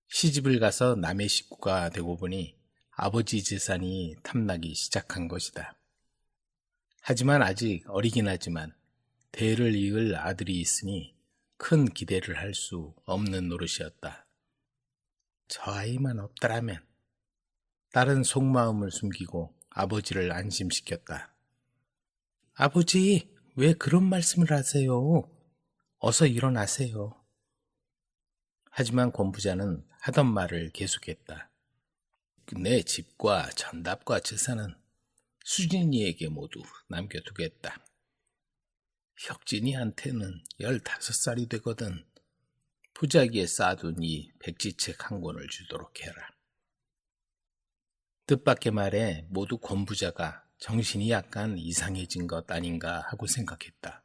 시집을 가서 남의 식구가 되고 보니 아버지 재산이 탐나기 시작한 것이다. 하지만 아직 어리긴 하지만 대를 이을 아들이 있으니 큰 기대를 할 수 없는 노릇이었다. 저 아이만 없더라면. 딸은 속마음을 숨기고 아버지를 안심시켰다. 아버지, 왜 그런 말씀을 하세요? 어서 일어나세요. 하지만 권 부자는 하던 말을 계속했다. 내 집과 전답과 재산은 수진이에게 모두 남겨두겠다. 혁진이한테는 15살이 되거든 부자기에 쌓아둔 이 백지책 한 권을 주도록 해라. 뜻밖의 말에 모두 권 부자가 정신이 약간 이상해진 것 아닌가 하고 생각했다.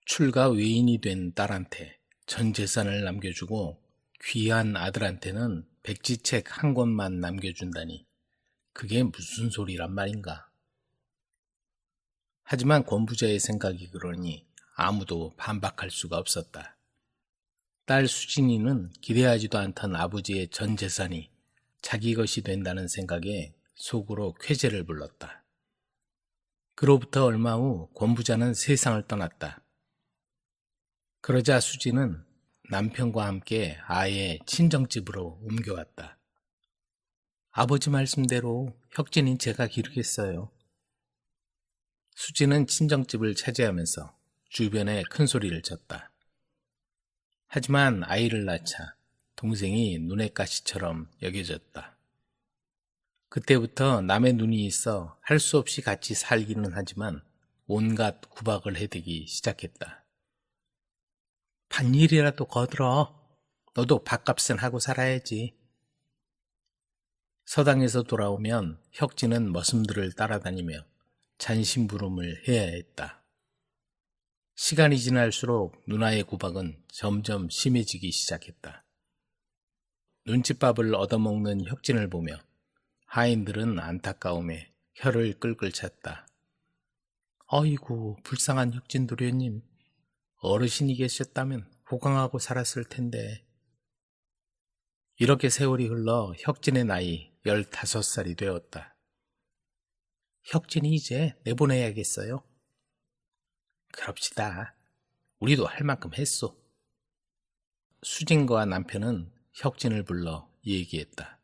출가 외인이 된 딸한테 전 재산을 남겨주고 귀한 아들한테는 백지책 한 권만 남겨준다니 그게 무슨 소리란 말인가. 하지만 권 부자의 생각이 그러니 아무도 반박할 수가 없었다. 딸 수진이는 기대하지도 않던 아버지의 전 재산이 자기 것이 된다는 생각에 속으로 쾌재를 불렀다. 그로부터 얼마 후 권부자는 세상을 떠났다. 그러자 수진은 남편과 함께 아예 친정집으로 옮겨왔다. 아버지 말씀대로 혁진이 제가 기르겠어요. 수진은 친정집을 차지하면서 주변에 큰 소리를 쳤다. 하지만 아이를 낳자 동생이 눈의 가시처럼 여겨졌다. 그때부터 남의 눈이 있어 할 수 없이 같이 살기는 하지만 온갖 구박을 해대기 시작했다. 밭일이라도 거들어. 너도 밥값은 하고 살아야지. 서당에서 돌아오면 혁진은 머슴들을 따라다니며 잔심부름을 해야 했다. 시간이 지날수록 누나의 구박은 점점 심해지기 시작했다. 눈칫밥을 얻어먹는 혁진을 보며 하인들은 안타까움에 혀를 끌끌 찼다. 어이구, 불쌍한 혁진 도련님. 어르신이 계셨다면 호강하고 살았을 텐데. 이렇게 세월이 흘러 혁진의 나이 15살이 되었다. 혁진이 이제 내보내야겠어요? 그럽시다. 우리도 할 만큼 했소. 수진과 남편은 혁진을 불러 얘기했다.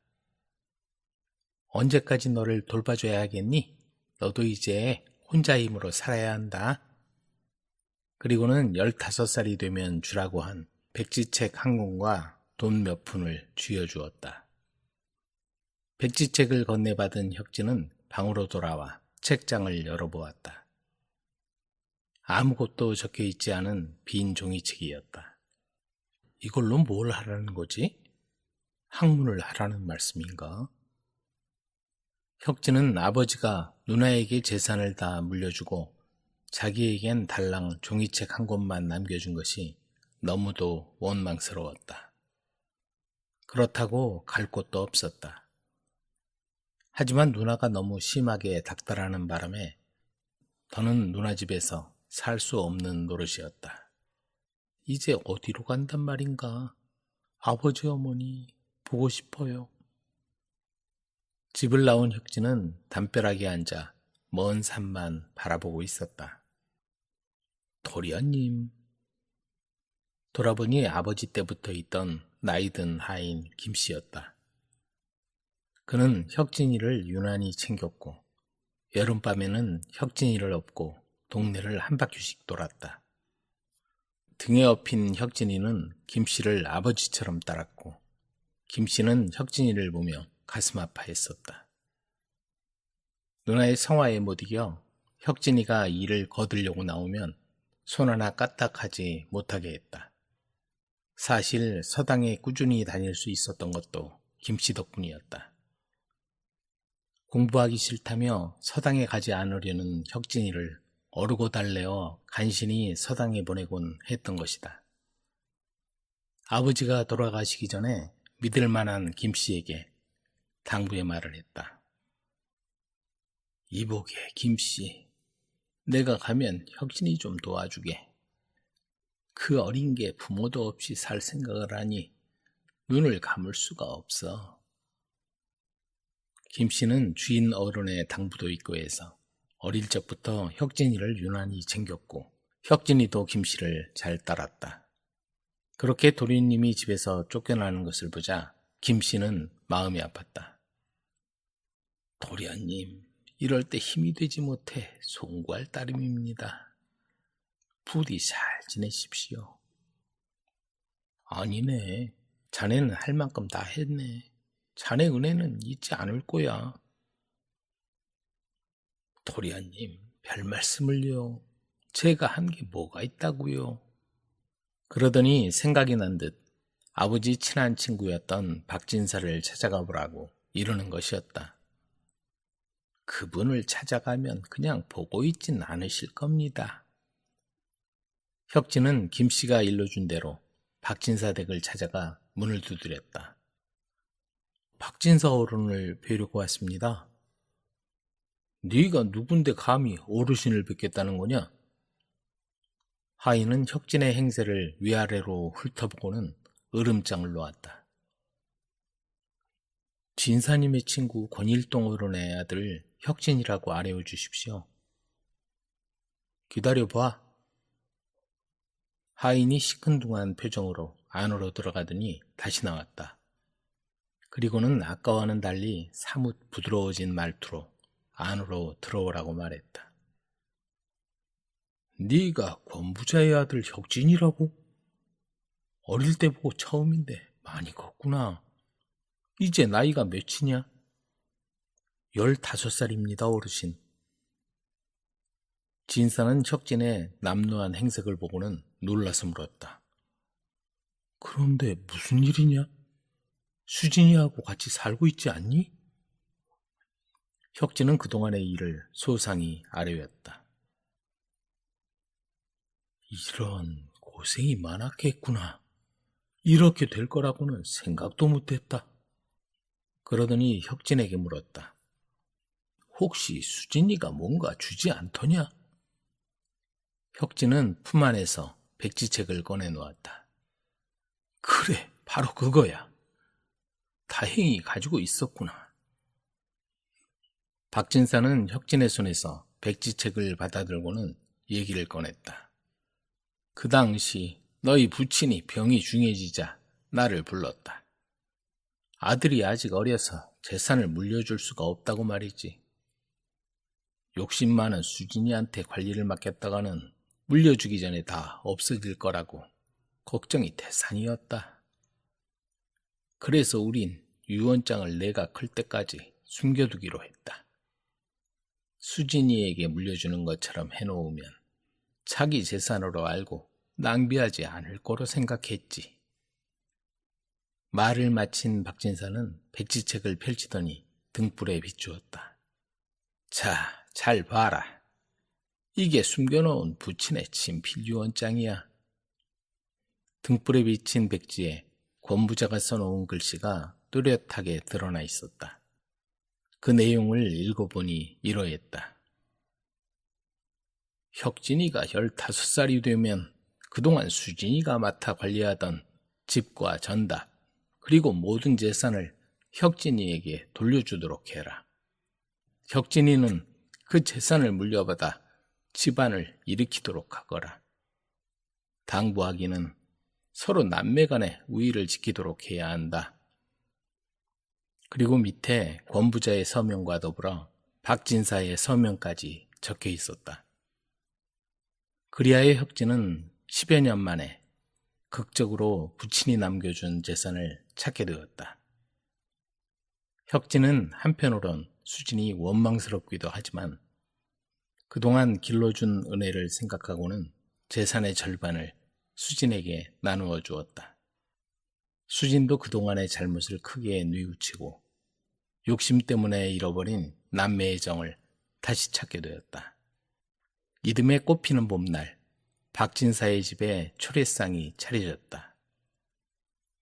언제까지 너를 돌봐줘야 하겠니? 너도 이제 혼자 힘으로 살아야 한다. 그리고는 15살이 되면 주라고 한 백지책 한 권과 돈 몇 푼을 쥐어주었다. 백지책을 건네받은 혁진은 방으로 돌아와 책장을 열어보았다. 아무것도 적혀있지 않은 빈 종이책이었다. 이걸로 뭘 하라는 거지? 학문을 하라는 말씀인가? 혁진은 아버지가 누나에게 재산을 다 물려주고 자기에겐 달랑 종이책 한 권만 남겨준 것이 너무도 원망스러웠다. 그렇다고 갈 곳도 없었다. 하지만 누나가 너무 심하게 닥달하는 바람에 더는 누나 집에서 살 수 없는 노릇이었다. 이제 어디로 간단 말인가? 아버지 어머니 보고 싶어요. 집을 나온 혁진은 담벼락에 앉아 먼 산만 바라보고 있었다. 도련님. 돌아보니 아버지 때부터 있던 나이든 하인 김씨였다. 그는 혁진이를 유난히 챙겼고 여름밤에는 혁진이를 업고 동네를 한 바퀴씩 돌았다. 등에 업힌 혁진이는 김씨를 아버지처럼 따랐고 김씨는 혁진이를 보며 가슴 아파했었다. 누나의 성화에 못 이겨 혁진이가 일을 거들려고 나오면 손 하나 까딱하지 못하게 했다. 사실 서당에 꾸준히 다닐 수 있었던 것도 김씨 덕분이었다. 공부하기 싫다며 서당에 가지 않으려는 혁진이를 어르고 달래어 간신히 서당에 보내곤 했던 것이다. 아버지가 돌아가시기 전에 믿을 만한 김씨에게 당부의 말을 했다. 이보게 김씨, 내가 가면 혁진이 좀 도와주게. 그 어린 게 부모도 없이 살 생각을 하니 눈을 감을 수가 없어. 김씨는 주인 어른의 당부도 있고 해서 어릴 적부터 혁진이를 유난히 챙겼고 혁진이도 김씨를 잘 따랐다. 그렇게 도련님이 집에서 쫓겨나는 것을 보자 김씨는 마음이 아팠다. 도련님, 이럴 때 힘이 되지 못해 송구할 따름입니다. 부디 잘 지내십시오. 아니네. 자네는 할 만큼 다 했네. 자네 은혜는 잊지 않을 거야. 도련님, 별 말씀을요. 제가 한 게 뭐가 있다고요. 그러더니 생각이 난 듯 아버지 친한 친구였던 박진사를 찾아가 보라고 이러는 것이었다. 그분을 찾아가면 그냥 보고 있진 않으실 겁니다. 혁진은 김씨가 일러준 대로 박진사 댁을 찾아가 문을 두드렸다. 박진사 어른을 뵈려고 왔습니다. 네가 누군데 감히 어르신을 뵙겠다는 거냐? 하인은 혁진의 행세를 위아래로 훑어보고는 으름장을 놓았다. 진사님의 친구 권일동 어른의 아들 혁진이라고 알아여 주십시오. 기다려봐. 하인이 시큰둥한 표정으로 안으로 들어가더니 다시 나왔다. 그리고는 아까와는 달리 사뭇 부드러워진 말투로 안으로 들어오라고 말했다. 네가 권부자의 아들 혁진이라고? 어릴 때 보고 처음인데 많이 컸구나. 이제 나이가 몇이냐? 15살입니다, 어르신. 진사는 혁진의 남루한 행색을 보고는 놀라서 물었다. 그런데 무슨 일이냐? 수진이하고 같이 살고 있지 않니? 혁진은 그동안의 일을 소상히 아뢰었다. 이런 고생이 많았겠구나. 이렇게 될 거라고는 생각도 못했다. 그러더니 혁진에게 물었다. 혹시 수진이가 뭔가 주지 않더냐? 혁진은 품 안에서 백지책을 꺼내놓았다. 그래, 바로 그거야. 다행히 가지고 있었구나. 박진사는 혁진의 손에서 백지책을 받아들고는 얘기를 꺼냈다. 그 당시 너희 부친이 병이 중해지자 나를 불렀다. 아들이 아직 어려서 재산을 물려줄 수가 없다고 말이지. 욕심 많은 수진이한테 관리를 맡겼다가는 물려주기 전에 다 없어질 거라고 걱정이 태산이었다. 그래서 우린 유언장을 내가 클 때까지 숨겨두기로 했다. 수진이에게 물려주는 것처럼 해놓으면 자기 재산으로 알고 낭비하지 않을 거로 생각했지. 말을 마친 박진사는 백지책을 펼치더니 등불에 비추었다. 자, 잘 봐라. 이게 숨겨놓은 부친의 친필유언장이야. 등불에 비친 백지에 권부자가 써놓은 글씨가 뚜렷하게 드러나 있었다. 그 내용을 읽어보니 이러했다. 혁진이가 15살이 되면 그동안 수진이가 맡아 관리하던 집과 전답, 그리고 모든 재산을 혁진이에게 돌려주도록 해라. 혁진이는 그 재산을 물려받아 집안을 일으키도록 하거라. 당부하기는 서로 남매 간의 우위를 지키도록 해야 한다. 그리고 밑에 권부자의 서명과 더불어 박진사의 서명까지 적혀 있었다. 그리하여 혁진은 10여 년 만에 극적으로 부친이 남겨준 재산을 찾게 되었다. 혁진은 한편으론 수진이 원망스럽기도 하지만 그동안 길러준 은혜를 생각하고는 재산의 절반을 수진에게 나누어 주었다. 수진도 그동안의 잘못을 크게 뉘우치고 욕심 때문에 잃어버린 남매의 정을 다시 찾게 되었다. 이듬해 꽃피는 봄날, 박진사의 집에 초례상이 차려졌다.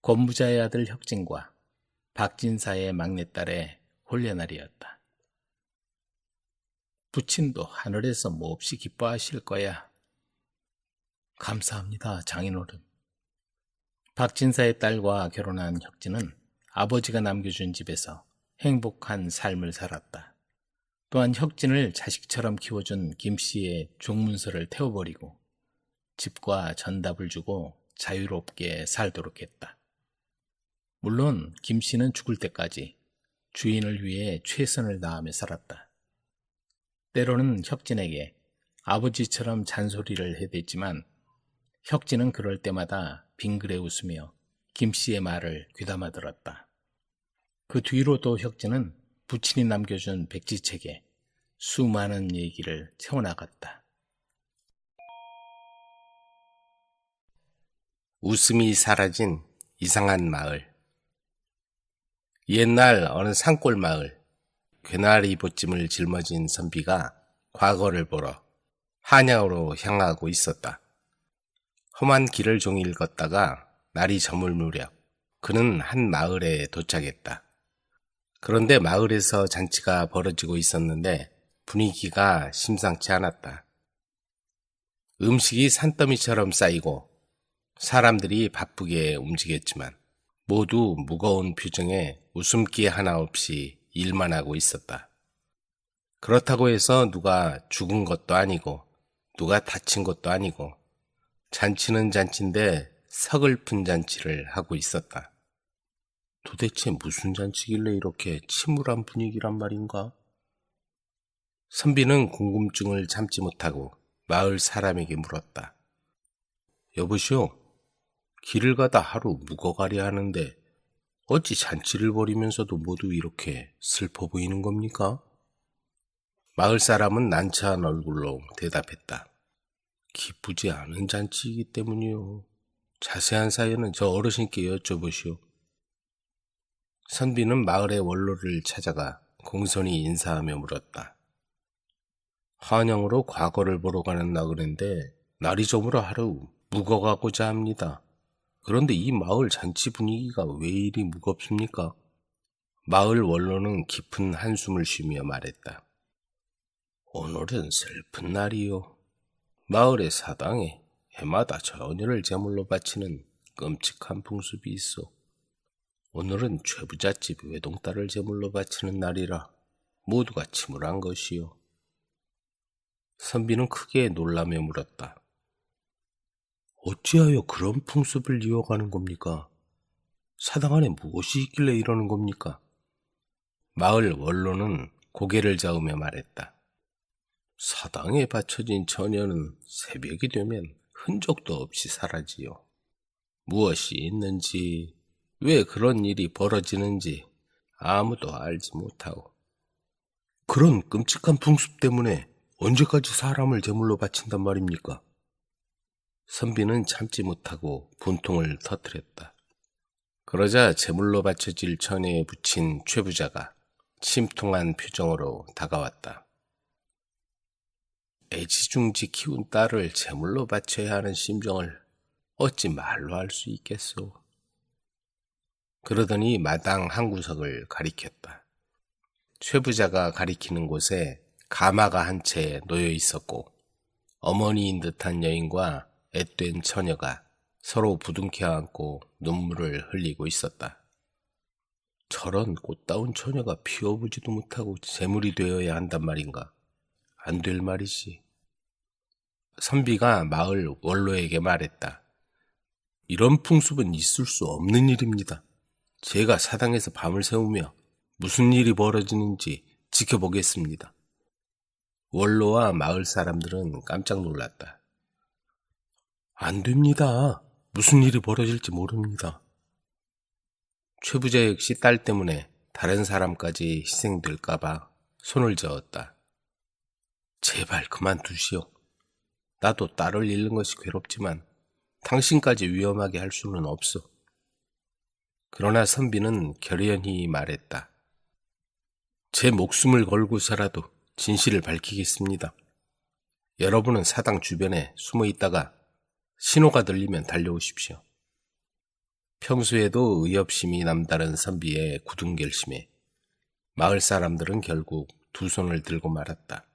권부자의 아들 혁진과 박진사의 막내딸의 혼례날이었다. 부친도 하늘에서 몹시 기뻐하실 거야. 감사합니다, 장인어른. 박진사의 딸과 결혼한 혁진은 아버지가 남겨준 집에서 행복한 삶을 살았다. 또한 혁진을 자식처럼 키워준 김씨의 종문서를 태워버리고 집과 전답을 주고 자유롭게 살도록 했다. 물론 김씨는 죽을 때까지 주인을 위해 최선을 다하며 살았다. 때로는 혁진에게 아버지처럼 잔소리를 해댔지만 혁진은 그럴 때마다 빙그레 웃으며 김씨의 말을 귀담아 들었다. 그 뒤로도 혁진은 부친이 남겨준 백지책에 수많은 얘기를 채워나갔다. 웃음이 사라진 이상한 마을. 옛날 어느 산골 마을, 괴나리 보찜을 짊어진 선비가 과거를 보러 한양으로 향하고 있었다. 험한 길을 종일 걷다가 날이 저물 무렵 그는 한 마을에 도착했다. 그런데 마을에서 잔치가 벌어지고 있었는데 분위기가 심상치 않았다. 음식이 산더미처럼 쌓이고 사람들이 바쁘게 움직였지만 모두 무거운 표정에 웃음기 하나 없이 일만 하고 있었다. 그렇다고 해서 누가 죽은 것도 아니고 누가 다친 것도 아니고 잔치는 잔치인데 서글픈 잔치를 하고 있었다. 도대체 무슨 잔치길래 이렇게 침울한 분위기란 말인가? 선비는 궁금증을 참지 못하고 마을 사람에게 물었다. 여보시오, 길을 가다 하루 묵어가려 하는데 어찌 잔치를 벌이면서도 모두 이렇게 슬퍼 보이는 겁니까? 마을 사람은 난처한 얼굴로 대답했다. 기쁘지 않은 잔치이기 때문이요. 자세한 사연은 저 어르신께 여쭤보시오. 선비는 마을의 원로를 찾아가 공손히 인사하며 물었다. 한양으로 과거를 보러 가는 나그네인데 날이 저물어 하루 묵어가고자 합니다. 그런데 이 마을 잔치 분위기가 왜 이리 무겁습니까? 마을 원로는 깊은 한숨을 쉬며 말했다. 오늘은 슬픈 날이요. 마을의 사당에 해마다 처녀를 제물로 바치는 끔찍한 풍습이 있어. 오늘은 최부잣집 외동딸을 제물로 바치는 날이라 모두가 침울한 것이요. 선비는 크게 놀라며 물었다. 어찌하여 그런 풍습을 이어가는 겁니까? 사당 안에 무엇이 있길래 이러는 겁니까? 마을 원로는 고개를 저으며 말했다. 사당에 바쳐진 처녀는 새벽이 되면 흔적도 없이 사라지요. 무엇이 있는지, 왜 그런 일이 벌어지는지 아무도 알지 못하고. 그런 끔찍한 풍습 때문에 언제까지 사람을 제물로 바친단 말입니까? 선비는 참지 못하고 분통을 터뜨렸다. 그러자 제물로 바쳐질 처녀에 붙인 최부자가 심통한 표정으로 다가왔다. 애지중지 키운 딸을 제물로 바쳐야 하는 심정을 어찌 말로 할 수 있겠소. 그러더니 마당 한 구석을 가리켰다. 최부자가 가리키는 곳에 가마가 한 채 놓여 있었고 어머니인 듯한 여인과 앳된 처녀가 서로 부둥켜 안고 눈물을 흘리고 있었다. 저런 꽃다운 처녀가 피어보지도 못하고 제물이 되어야 한단 말인가? 안 될 말이지. 선비가 마을 원로에게 말했다. 이런 풍습은 있을 수 없는 일입니다. 제가 사당에서 밤을 새우며 무슨 일이 벌어지는지 지켜보겠습니다. 원로와 마을 사람들은 깜짝 놀랐다. 안 됩니다. 무슨 일이 벌어질지 모릅니다. 최부자 역시 딸 때문에 다른 사람까지 희생될까봐 손을 저었다. 제발 그만두시오. 나도 딸을 잃는 것이 괴롭지만 당신까지 위험하게 할 수는 없어. 그러나 선비는 결연히 말했다. 제 목숨을 걸고서라도 진실을 밝히겠습니다. 여러분은 사당 주변에 숨어 있다가 신호가 들리면 달려오십시오. 평소에도 의협심이 남다른 선비의 굳은 결심에 마을 사람들은 결국 두 손을 들고 말았다.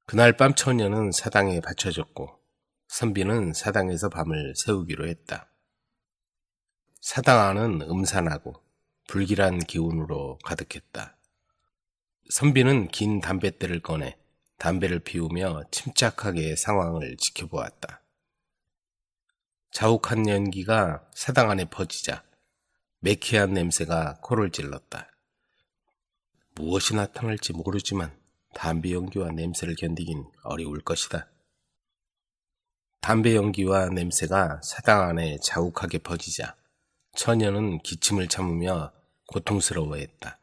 그날 밤 처녀는 사당에 바쳐졌고 선비는 사당에서 밤을 새우기로 했다. 사당 안은 음산하고 불길한 기운으로 가득했다. 선비는 긴 담뱃대를 꺼내 담배를 피우며 침착하게 상황을 지켜보았다. 자욱한 연기가 사당 안에 퍼지자 매캐한 냄새가 코를 찔렀다. 무엇이 나타날지 모르지만 담배 연기와 냄새를 견디긴 어려울 것이다. 담배 연기와 냄새가 사당 안에 자욱하게 퍼지자 처녀는 기침을 참으며 고통스러워했다.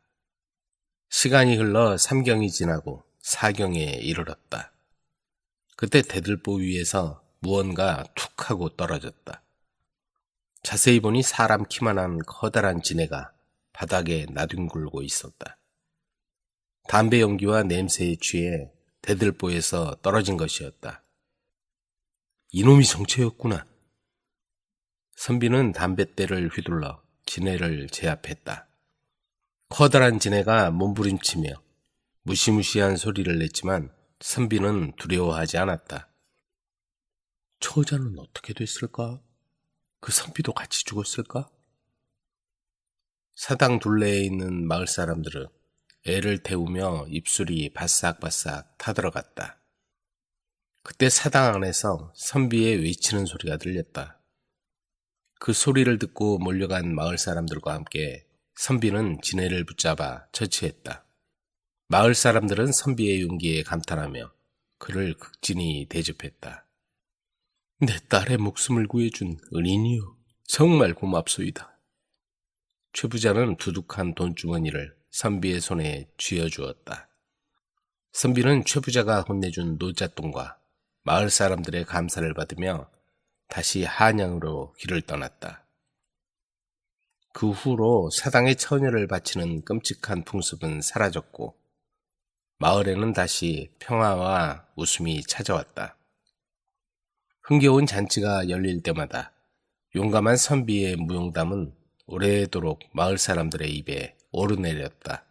시간이 흘러 삼경이 지나고 사경에 이르렀다. 그때 대들보 위에서 무언가 툭 하고 떨어졌다. 자세히 보니 사람 키만한 커다란 지네가 바닥에 나뒹굴고 있었다. 담배 연기와 냄새에 취해 대들보에서 떨어진 것이었다. 이놈이 정체였구나. 선비는 담뱃대를 휘둘러 지네를 제압했다. 커다란 지네가 몸부림치며 무시무시한 소리를 냈지만 선비는 두려워하지 않았다. 처자는 어떻게 됐을까? 그 선비도 같이 죽었을까? 사당 둘레에 있는 마을 사람들은 애를 태우며 입술이 바싹바싹 타들어갔다. 그때 사당 안에서 선비의 외치는 소리가 들렸다. 그 소리를 듣고 몰려간 마을 사람들과 함께 선비는 지네를 붙잡아 처치했다. 마을 사람들은 선비의 용기에 감탄하며 그를 극진히 대접했다. 내 딸의 목숨을 구해준 은인이요, 정말 고맙소이다. 최 부자는 두둑한 돈주머니를 선비의 손에 쥐어주었다. 선비는 최 부자가 혼내준 노잣돈과 마을 사람들의 감사를 받으며 다시 한양으로 길을 떠났다. 그 후로 사당에 처녀를 바치는 끔찍한 풍습은 사라졌고 마을에는 다시 평화와 웃음이 찾아왔다. 흥겨운 잔치가 열릴 때마다 용감한 선비의 무용담은 오래도록 마을 사람들의 입에 오르내렸다.